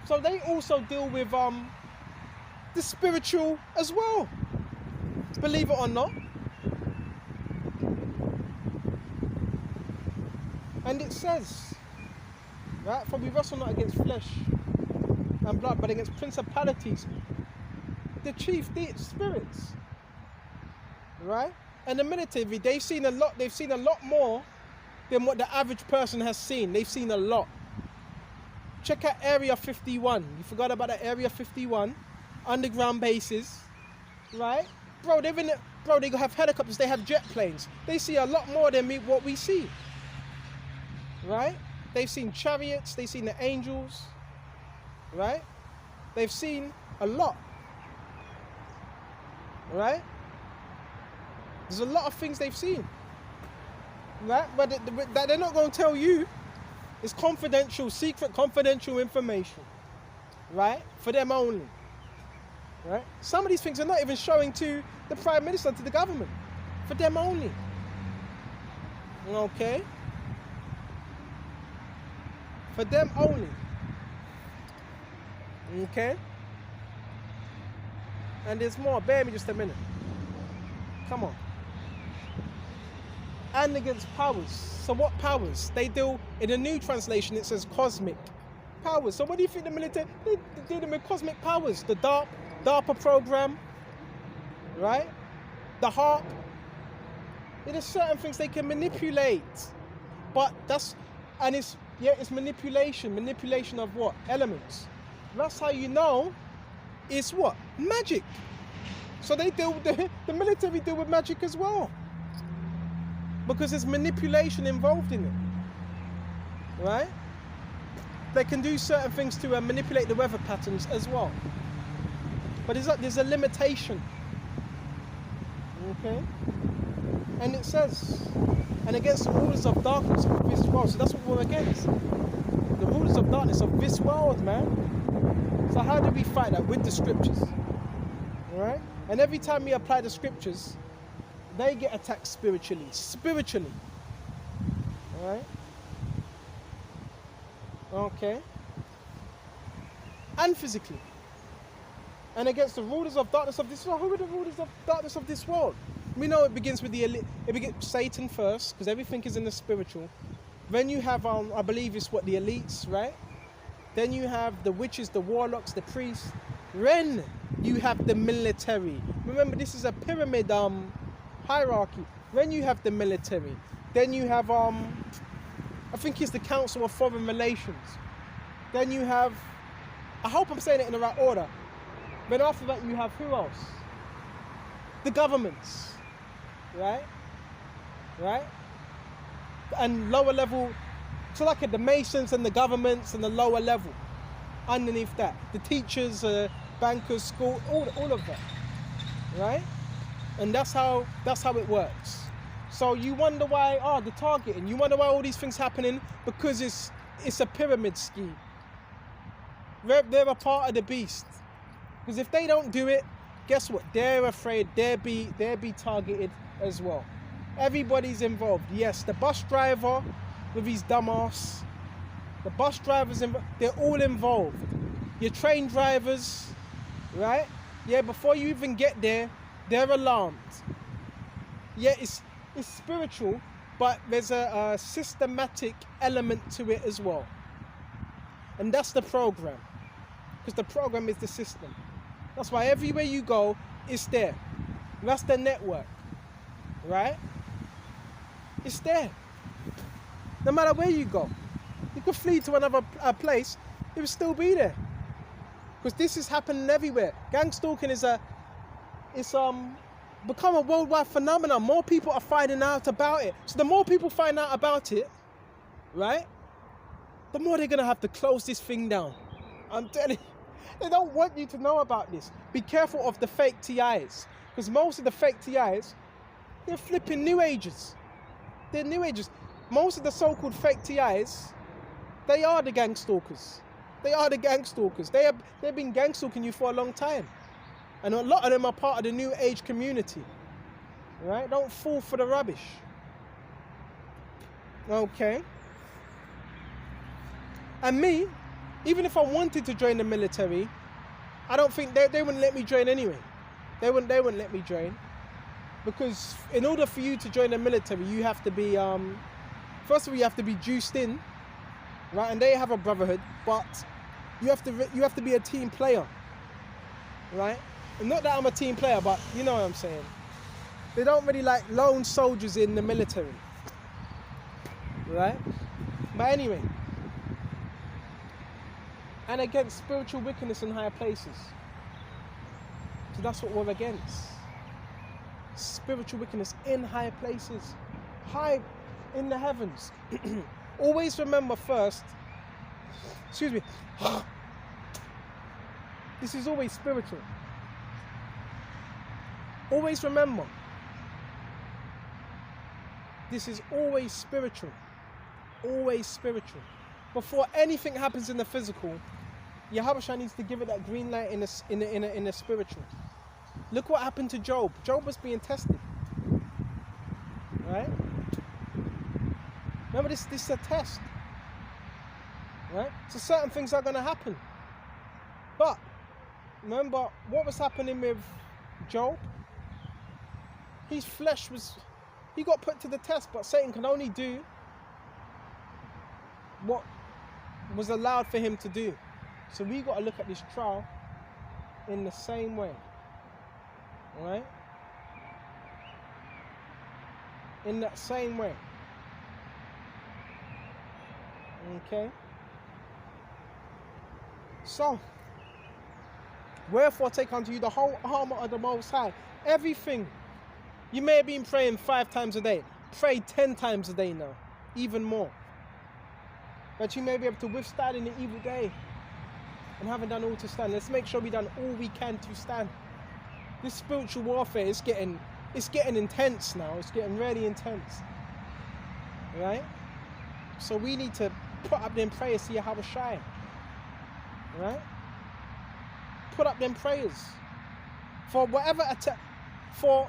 So they also deal with the spiritual as well. Believe it or not. And it says, right, for we wrestle not against flesh and blood, but against principalities, the chief spirits. Right? And the military, they've seen a lot. They've seen a lot more than what the average person has seen. They've seen a lot. Check out Area 51. You forgot about that Area 51 underground bases, right? Bro, they have helicopters. They have jet planes. They see a lot more than what we see, right? They've seen chariots. They've seen the angels, right? They've seen a lot, right? There's a lot of things they've seen, right? But that they're not going to tell you. It's confidential, secret confidential information, right? For them only, right? Some of these things are not even showing to the Prime Minister, to the government. For them only. Okay? For them only. Okay? And there's more. Bear me just a minute. Come on. And against powers. So what powers? They deal, in a new translation it says cosmic powers. So what do you think the military, they're dealing with cosmic powers? The DARPA program, right? The HARP. There's certain things they can manipulate. But it's manipulation. Manipulation of what? Elements. That's how you know it's what? Magic. So they deal with the military deal with magic as well. Because there's manipulation involved in it, right? They can do certain things to manipulate the weather patterns as well. But there's a limitation, okay? And it says, and against the rulers of darkness of this world. So that's what we're against. The rulers of darkness of this world, man. So how do we fight that? With the scriptures, all right? And every time we apply the scriptures, they get attacked spiritually, all right? Okay. And physically. And against the rulers of darkness of this world. Who are the rulers of darkness of this world? We know it begins with it begins Satan first, because everything is in the spiritual. Then you have, I believe it's the elites, right? Then you have the witches, the warlocks, the priests. Then you have the military. Remember, this is a pyramid hierarchy. Then you have the military. Then you have I think it's the Council of Foreign Relations. Then you have, I hope I'm saying it in the right order. Then after that you have who else? The governments, right? Right? And lower level, so like the Masons and the governments and the lower level. Underneath that, the teachers, bankers, school, all of that, right? And that's how it works. So you wonder why, the targeting. You wonder why all these things happening, because it's a pyramid scheme. They're a part of the beast. Because if they don't do it, guess what? They're afraid they'll be targeted as well. Everybody's involved. Yes, the bus driver with his dumbass. The bus drivers, they're all involved. Your train drivers, right? Yeah, before you even get there, they're alarmed. Yeah, it's spiritual, but there's a systematic element to it as well. And that's the program. Because the program is the system. That's why everywhere you go, it's there. That's the network, right? It's there. No matter where you go. You could flee to another place, it will still be there. Because this is happening everywhere. Gang stalking is become a worldwide phenomenon. More people are finding out about it. So the more people find out about it, right, the more they're going to have to close this thing down. I'm telling you, they don't want you to know about this. Be careful of the fake TIs. Because most of the fake TIs, they're flipping New Agers. They're New Agers. Most of the so-called fake TIs, they are the gang stalkers. They are the gang stalkers. They've been gang stalking you for a long time. And a lot of them are part of the New Age community. Right? Don't fall for the rubbish. Okay. And me, even if I wanted to join the military, I don't think they wouldn't let me join anyway. They wouldn't let me join. Because in order for you to join the military, you have to be, first of all, you have to be juiced in, right? And they have a brotherhood, but you have to be a team player, right? And not that I'm a team player, but you know what I'm saying. They don't really like lone soldiers in the military. Right? But anyway. And against spiritual wickedness in higher places. So that's what we're against. Spiritual wickedness in higher places. High in the heavens. Always remember first, excuse me, this is always spiritual. Always remember, this is always spiritual. Always spiritual. Before anything happens in the physical, Yahushua needs to give it that green light in the spiritual. Look what happened to Job. Job was being tested. Right? Remember, this is a test. Right? So certain things are going to happen. But remember what was happening with Job? His flesh he got put to the test, but Satan can only do what was allowed for him to do. So we got to look at this trial in the same way. Right? In that same way. Okay? So, wherefore take unto you the whole armor of the Most High. Everything. You may have been praying 5 times a day. Pray 10 times a day now. Even more. That you may be able to withstand in the evil day. And having done all to stand. Let's make sure we've done all we can to stand. This spiritual warfare is getting intense now. It's getting really intense. Right? So we need to put up them prayers to Yahushua. Right? Put up them prayers. For whatever attack, for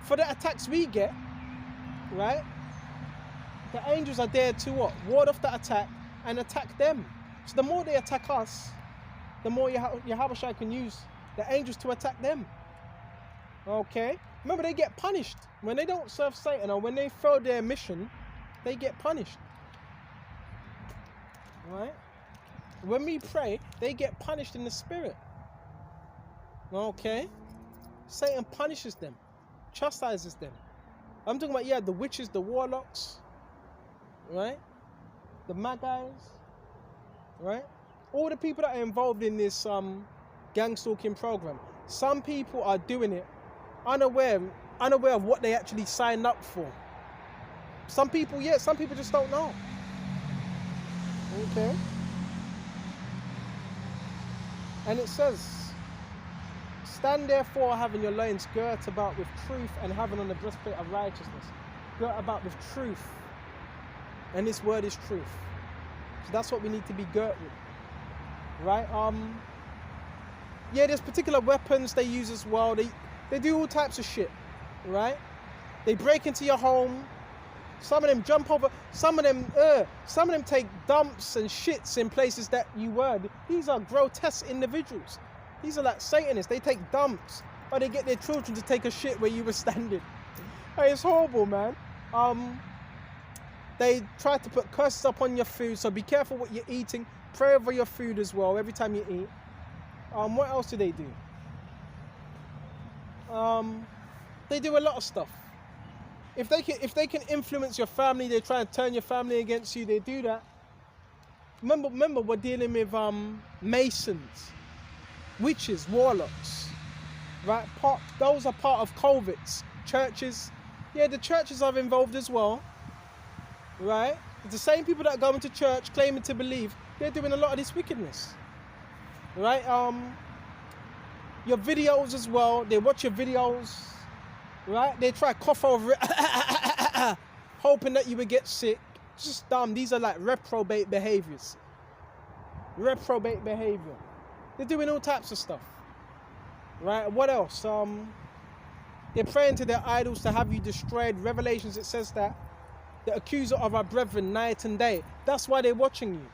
the attacks we get, right? The angels are there to what? Ward off the attack and attack them. So the more they attack us, the more Yahushua can use the angels to attack them. Okay? Remember, they get punished. When they don't serve Satan or when they fail their mission, they get punished. Right? When we pray, they get punished in the spirit. Okay? Satan punishes them, chastises them. I'm talking about, the witches, the warlocks, right? The Magi's, right? All the people that are involved in this gang stalking program. Some people are doing it unaware of what they actually signed up for. Some people just don't know. Okay? And it says, stand therefore having your loins girt about with truth and having on the breastplate of righteousness. Girt about with truth. And this word is truth. So that's what we need to be girt with. Right? There's particular weapons they use as well. They do all types of shit. Right? They break into your home. Some of them jump over. Some of them take dumps and shits in places that you were. These are grotesque individuals. These are like Satanists. They take dumps, or they get their children to take a shit where you were standing. Hey, it's horrible, man. They try to put curses up on your food, so be careful what you're eating. Pray over your food as well every time you eat. What else do they do? They do a lot of stuff. If they can influence your family, they try and turn your family against you. They do that. Remember, we're dealing with Masons, witches, warlocks, right? Those are part of culverts, churches. Yeah, the churches are involved as well, right? It's the same people that go into church claiming to believe. They're doing a lot of this wickedness, right? Your videos as well. They watch your videos, right? They try to cough over it, hoping that you would get sick. It's just dumb. These are like reprobate behaviors. Reprobate behavior. They're doing all types of stuff, right? What else? They're praying to their idols to have you destroyed. Revelations, it says that the accuser of our brethren night and day. That's why they're watching you.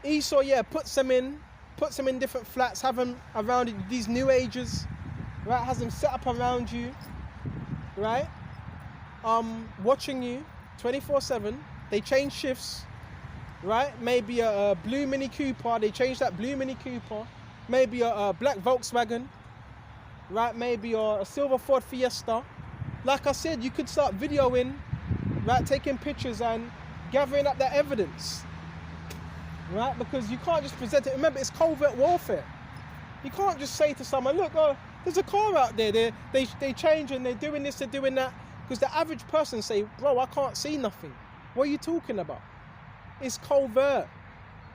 Esau, puts them in different flats, have them around these new ages, right? Has them set up around you, right? Watching you 24/7. They change shifts, right? Maybe a blue Mini Cooper. They change that blue Mini Cooper. Maybe a black Volkswagen, right? Maybe or a silver Ford Fiesta. Like I said, you could start videoing, right? Taking pictures and gathering up that evidence, right? Because you can't just present it. Remember, it's covert warfare. You can't just say to someone, look, there's a car out there. They change and they're doing this, they're doing that. Because the average person say, bro, I can't see nothing. What are you talking about? It's covert.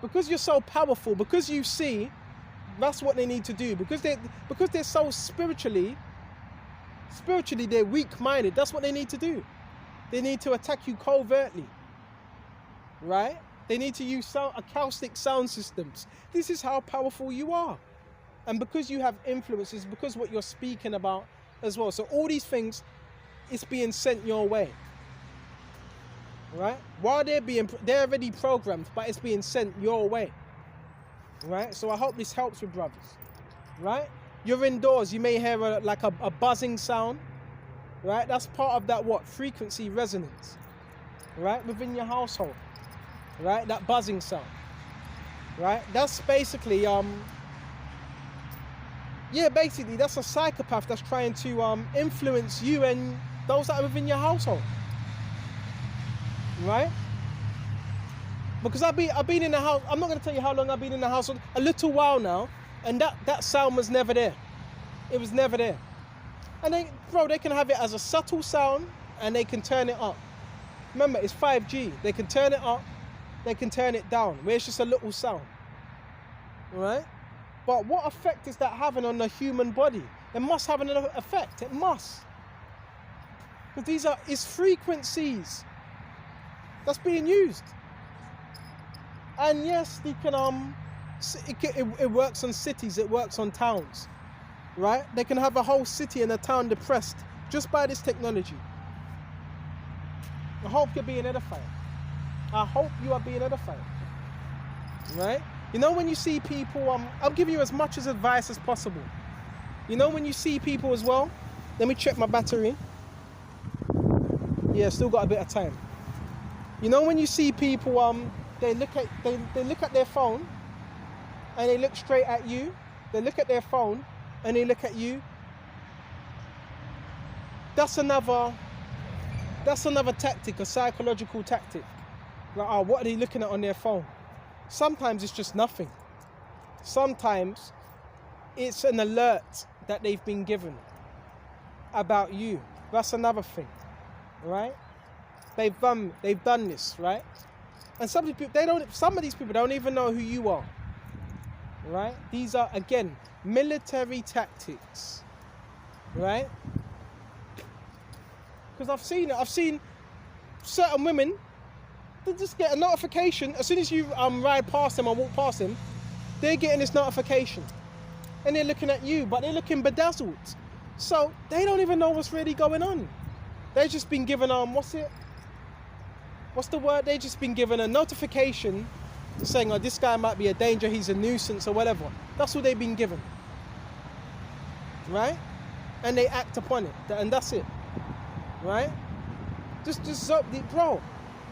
Because you're so powerful, because you see, that's what they need to do. Because they're so spiritually they're weak-minded. That's what they need to do. They need to attack you covertly, right? They need to use acoustic sound systems. This is how powerful you are. And because you have influences, because what you're speaking about as well. So all these things, it's being sent your way, right? While they're already programmed, but it's being sent your way, right? So I hope this helps with brothers, right? You're indoors, you may hear a buzzing sound, right? That's part of that frequency resonance, right? Within your household, right? That buzzing sound, right? That's basically basically that's a psychopath that's trying to influence you and those that are within your household, right? Because I've been in the house. I'm not going to tell you how long I've been in the household. A little while now, and that sound was never there. It was never there. And they can have it as a subtle sound, and they can turn it up. Remember, it's 5G. They can turn it up, they can turn it down, where it's just a little sound, right? But what effect is that having on the human body? It must have an effect. It must. Because it's frequencies that's being used. And yes, they can it works on cities, it works on towns, right? They can have a whole city and a town depressed just by this technology. I hope you're being edified. I hope you are being edified, right? You know, when you see people, I'll give you as much as advice as possible. You know, when you see people as well, let me check my battery. Yeah, still got a bit of time. You know, when you see people, they look at their phone and they look straight at you. They look at their phone and they look at you. That's another tactic, a psychological tactic. Like, what are they looking at on their phone? Sometimes it's just nothing. Sometimes it's an alert that they've been given about you. That's another thing, right? They've done this, right? And some of these people don't even know who you are, right? These are, again, military tactics, right? Because I've seen certain women, they just get a notification as soon as you ride past them or walk past them. They're getting this notification, and they're looking at you, but they're looking bedazzled. So they don't even know what's really going on. They've just been given what's the word? They've just been given a notification saying, oh, this guy might be a danger, he's a nuisance or whatever. That's what they've been given, right? And they act upon it, and that's it, right? Bro,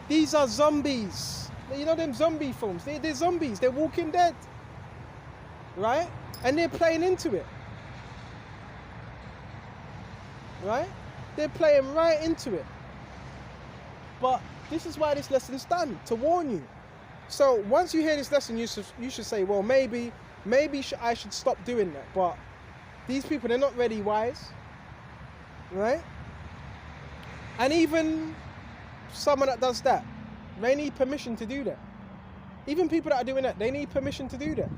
these are zombies. You know them zombie films? They're zombies. They're walking dead, right? And they're playing into it, right? They're playing right into it. But this is why this lesson's done, to warn you. So once you hear this lesson, you should say, well, maybe I should stop doing that. But these people, they're not really wise, right? And even someone that does that, they need permission to do that. Even people that are doing that, they need permission to do that,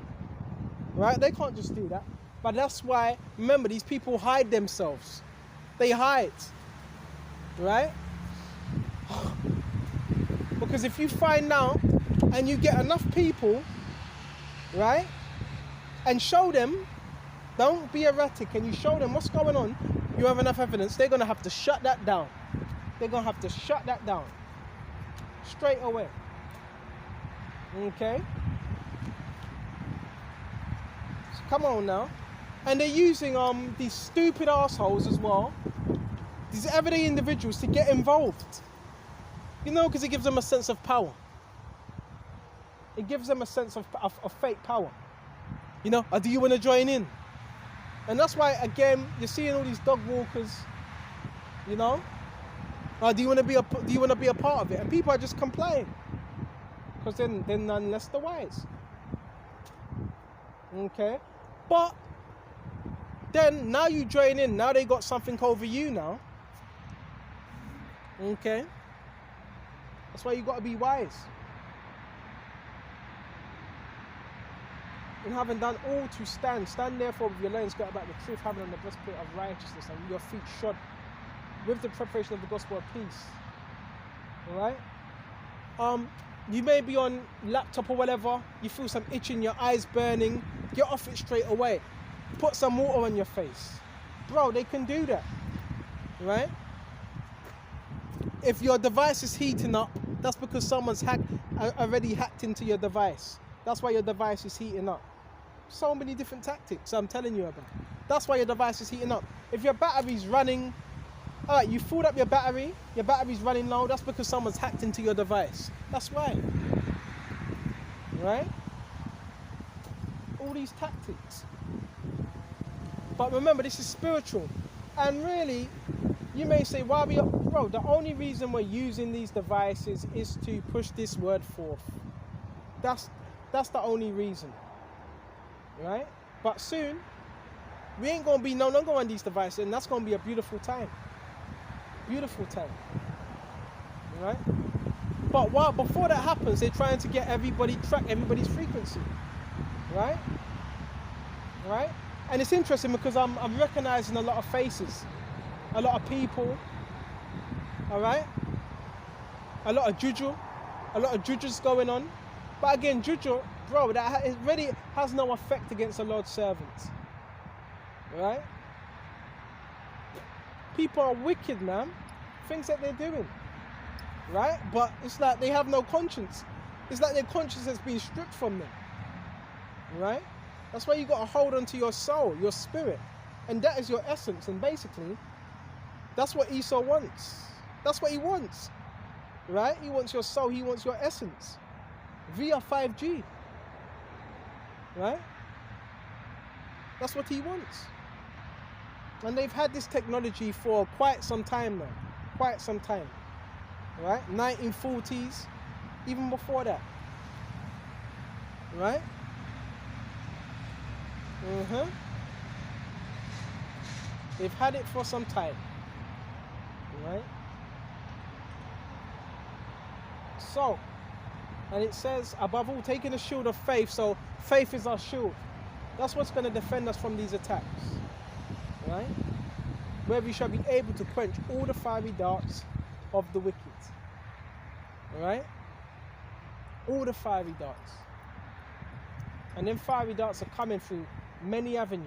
right? They can't just do that. But that's why, remember, these people hide themselves. They hide, right? Because if you find out and you get enough people, right, and show them, don't be erratic, and you show them what's going on, you have enough evidence, they're going to have to shut that down. They're going to have to shut that down straight away. Okay? So come on now. And they're using these stupid assholes as well, these everyday individuals, to get involved. You know, because it gives them a sense of power. It gives them a sense of fake power. You know, do you want to join in? And that's why, again, you're seeing all these dog walkers, you know. Do you want to be a part of it? And people are just complaining because they're none less the wise. Okay, but then now you join in. Now they got something over you now. Okay, that's why you got to be wise. And having done all to stand therefore with your loins girt about the truth, having on the breastplate of righteousness, and your feet shod with the preparation of the gospel of peace. All right. You may be on laptop or whatever. You feel some itch in your eyes burning. Get off it straight away. Put some water on your face, bro. They can do that, right? If your device is heating up, that's because someone's already hacked into your device. That's why your device is heating up. So many different tactics I'm telling you about. That's why your device is heating up. If your battery's running, all right, you filled up your battery's running low, that's because someone's hacked into your device. That's why. Right? All these tactics. But remember, this is spiritual. And really, you may say, why are we up? Bro, the only reason we're using these devices is to push this word forth. That's the only reason. Right? But soon, we ain't going to be no longer on these devices, and that's going to be a beautiful time. Beautiful time. Right? But before that happens, they're trying to get track everybody's frequency. Right? Right? And it's interesting because I'm recognizing a lot of faces, a lot of people. All right? A lot of juju going on. But again, juju, bro, it really has no effect against the Lord's servants. Right? People are wicked, man. Things that they're doing. Right? But it's like they have no conscience. It's like their conscience has been stripped from them. Right? That's why you got to hold on to your soul, your spirit. And that is your essence. And basically, that's what Esau wants. That's what he wants. Right? He wants your soul. He wants your essence. Via 5G. Right? That's what he wants. And they've had this technology for quite some time now. Quite some time. Right? 1940s. Even before that. Right? They've had it for some time. Right? So, and it says, above all, taking the shield of faith. So, faith is our shield. That's what's going to defend us from these attacks. Right? Where we shall be able to quench all the fiery darts of the wicked. Right? All the fiery darts. And then fiery darts are coming through many avenues.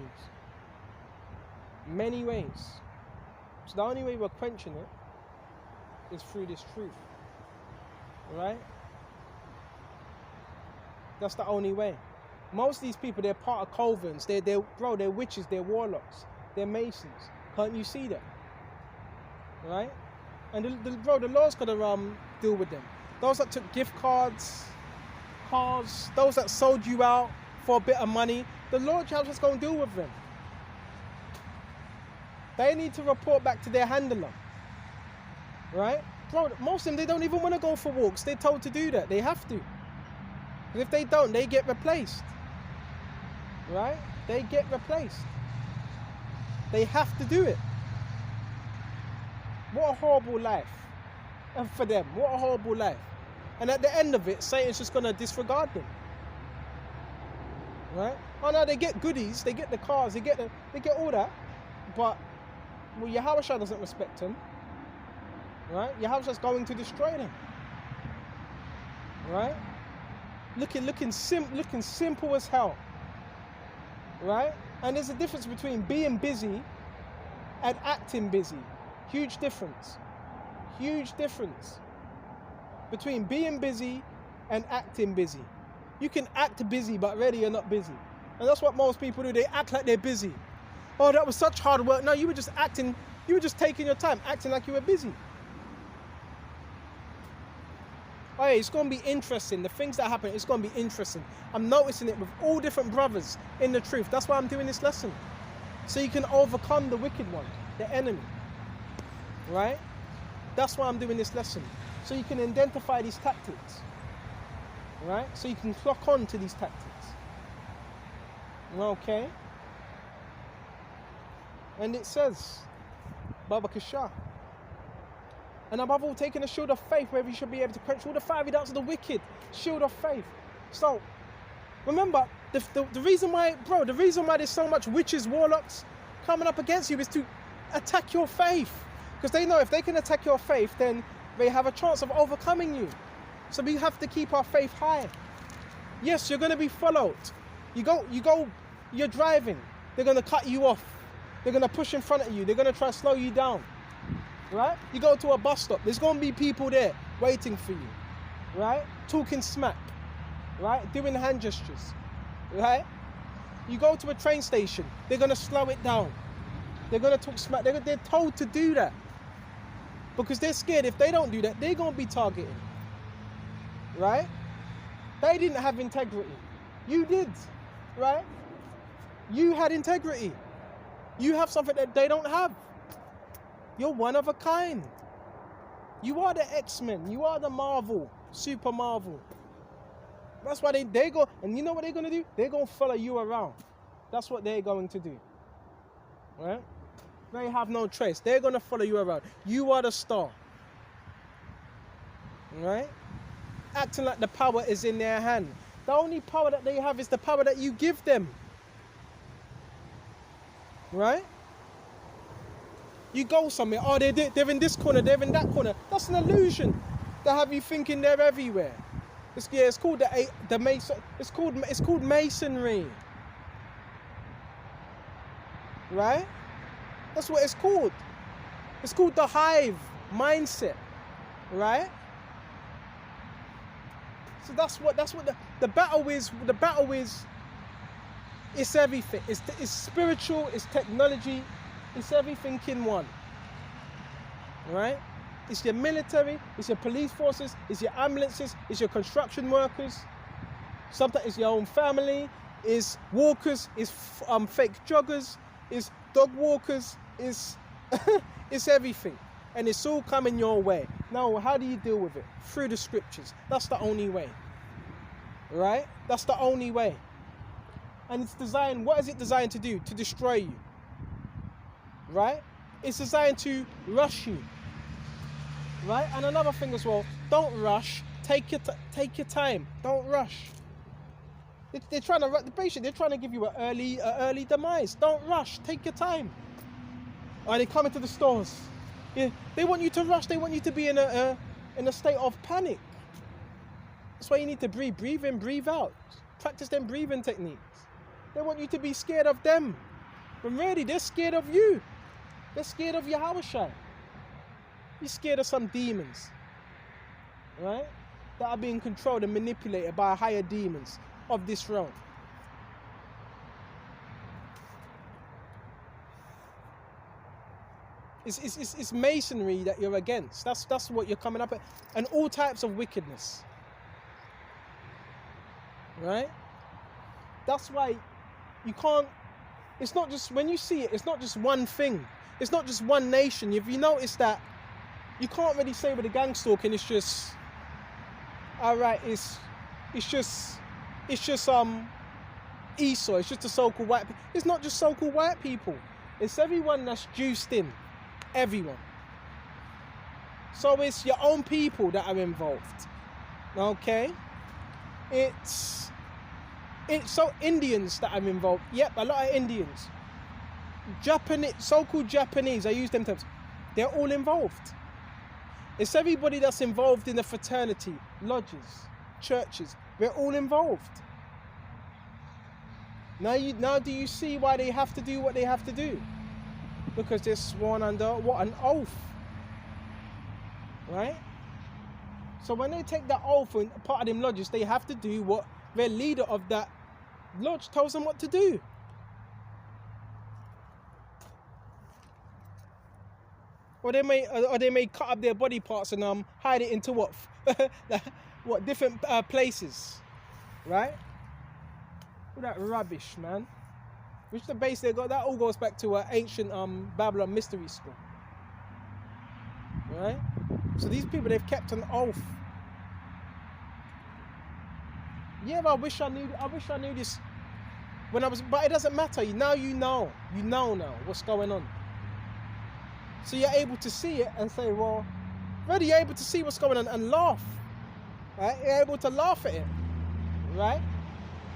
Many ways. So the only way we're quenching it is through this truth. Right? That's the only way. Most of these people, they're part of covens. They're witches, they're warlocks, they're masons. Can't you see that? Right? And the Lord's gonna deal with them. Those that took gift cards, cars, those that sold you out for a bit of money, the Lord just gonna deal with them. They need to report back to their handler. Right? Bro, most of them, they don't even want to go for walks. They're told to do that. They have to. And if they don't, they get replaced. Right? They get replaced. They have to do it. What a horrible life. And for them, what a horrible life. And at the end of it, Satan's just going to disregard them. Right? Oh no, they get goodies, they get the cars, they get all that. But, well, Yahushua doesn't respect them. Right? Yahushua's going to destroy them. Right? Looking simple as hell. Right? And there's a difference between being busy and acting busy. Huge difference. Huge difference between being busy and acting busy. You can act busy, but really you're not busy. And that's what most people do. They act like they're busy. Oh, that was such hard work. No, you were just acting. You were just taking your time, acting like you were busy. Oh, yeah, it's going to be interesting. The things that happen, it's going to be interesting. I'm noticing it with all different brothers in the truth. That's why I'm doing this lesson. So you can overcome the wicked one, the enemy. Right? That's why I'm doing this lesson. So you can identify these tactics. Right? So you can clock on to these tactics. Okay? And it says, Baba Kasha. And above all, taking a shield of faith, wherever you should be able to quench all the fiery darts of the wicked. Shield of faith. So, remember, the reason why, bro, the reason why there's so much witches, warlocks coming up against you is to attack your faith. Because they know if they can attack your faith, then they have a chance of overcoming you. So we have to keep our faith high. Yes, you're going to be followed. You're driving. They're going to cut you off. They're going to push in front of you. They're going to try to slow you down. Right? You go to a bus stop. There's going to be people there waiting for you. Right? Talking smack. Right? Doing hand gestures. Right? You go to a train station. They're going to slow it down. They're going to talk smack. They're told to do that. Because they're scared if they don't do that, they're going to be targeted. Right? They didn't have integrity. You did. Right? You had integrity. You have something that they don't have. You're one of a kind. You are the X-Men. You are the Marvel. Super Marvel. That's why they go. And you know what they're going to do? They're going to follow you around. That's what they're going to do. Right? They have no trace. They're going to follow you around. You are the star. Right? Acting like the power is in their hand. The only power that they have is the power that you give them. Right? You go somewhere, oh, they're in this corner, they're in that corner. That's an illusion. They have you thinking they're everywhere. It's called the Mason. It's called masonry. Right? That's what it's called. It's called the hive mindset. Right? So that's what the battle is. The battle is. It's everything. It's spiritual. It's technology. It's everything in one. Right? It's your military. It's your police forces. It's your ambulances. It's your construction workers. Sometimes it's your own family. It's walkers. It's fake joggers. It's dog walkers. It's it's everything. And it's all coming your way. Now, how do you deal with it? Through the scriptures. That's the only way. Right? That's the only way. And it's designed, what is it designed to do? To destroy you. Right? It's designed to rush you. Right? And another thing as well, don't rush. Take your time. Don't rush. They're trying to give you an early demise. Don't rush. Take your time. Or they come into the stores. Yeah, they want you to rush. They want you to be in a state of panic. That's why you need to breathe. Breathe in, breathe out. Practice them breathing techniques. They want you to be scared of them. But really, they're scared of you. They're scared of Yahushua. You're scared of some demons. Right? That are being controlled and manipulated by higher demons of this realm. It's masonry that you're against. That's what you're coming up at. And all types of wickedness. Right? That's why you can't, it's not just, when you see it, it's not just one thing. It's not just one nation. If you notice that, you can't really say with the gang stalking, it's just, alright, it's just Esau, it's just the so-called white people. It's not just so-called white people. It's everyone that's juiced in. Everyone. So it's your own people that are involved. Okay? It's so Indians that are involved. Yep, a lot of Indians. Japanese, so-called Japanese, I use them terms. They're all involved. It's everybody that's involved in the fraternity, lodges, churches. They're all involved. Now do you see why they have to do what they have to do? Because they're sworn under what? An oath. Right? So when they take that oath and part of them lodges, they have to do what their leader of that lodge tells them what to do. Or they may cut up their body parts and hide it into what different places. Right? All that rubbish, man. which the base they got, that all goes back to ancient Babylon mystery school. Right? So these people, they've kept an oath. Yeah, but I wish I knew this when I was, but it doesn't matter. Now you know now what's going on. So you're able to see it and say, well, really, you're able to see what's going on and laugh. Right? You're able to laugh at it. Right?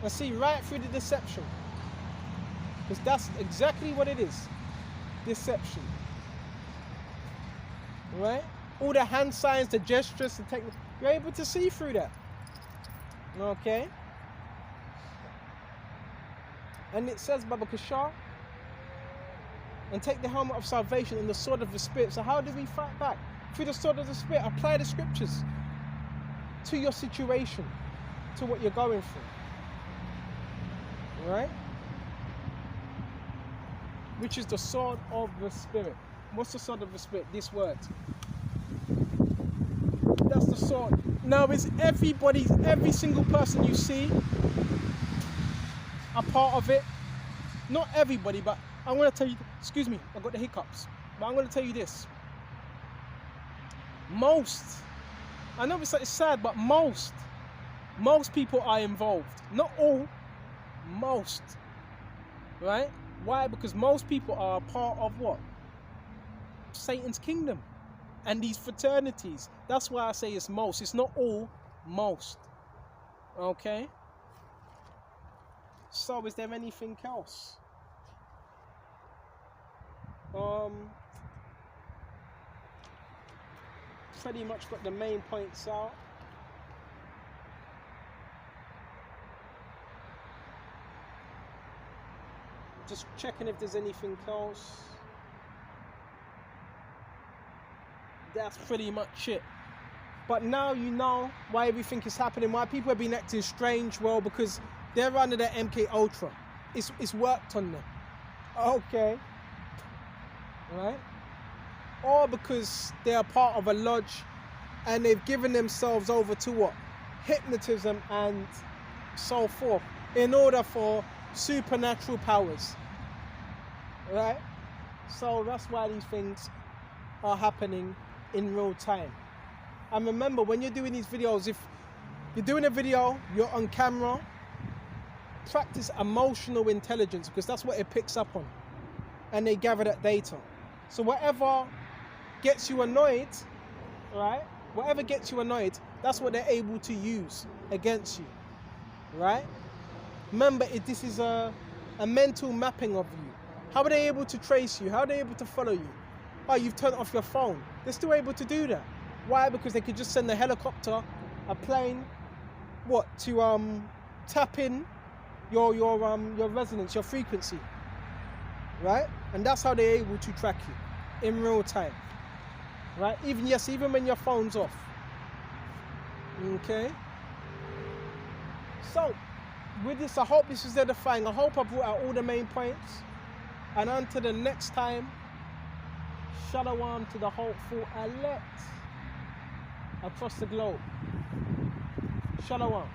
And see right through the deception. Because that's exactly what it is. Deception. Right? All the hand signs, the gestures, the technique, you're able to see through that. Okay? And it says, Baba Kashar, and take the helmet of salvation and the sword of the Spirit. So how do we fight back? Through the sword of the Spirit. Apply the scriptures to your situation, to what you're going through. Right? Which is the sword of the Spirit. What's the sword of the Spirit? This word. That's the sword. Now, is every single person you see a part of it? Not everybody, but I'm going to tell you, excuse me, I got the hiccups, but I'm going to tell you this. Most, I know it's sad, but most people are involved. Not all, most. Right? Why? Because most people are a part of what? Satan's kingdom. And these fraternities. That's why I say it's most. It's not all, most. Okay? So is there anything else? Pretty much got the main points out. Just checking if there's anything else. That's pretty much it. But now you know why everything is happening, why people have been acting strange. Well, because they're under the MK Ultra. It's worked on them. Okay. Right? Or because they're part of a lodge and they've given themselves over to what? Hypnotism and so forth in order for supernatural powers. Right? So that's why these things are happening in real time. And remember, when you're doing these videos, if you're doing a video, you're on camera, practice emotional intelligence, because that's what it picks up on. And they gather that data. So whatever gets you annoyed, right? Whatever gets you annoyed, that's what they're able to use against you, right? Remember, this is a mental mapping of you. How are they able to trace you? How are they able to follow you? Oh, you've turned off your phone. They're still able to do that. Why? Because they could just send a helicopter, a plane, to tap in your resonance, your frequency, right? And that's how they're able to track you in real time, right? Even when your phone's off. Okay. So with this, I hope this is edifying. I hope I brought out all the main points. And until the next time, Shalom to the hopeful elect across the globe. Shalom.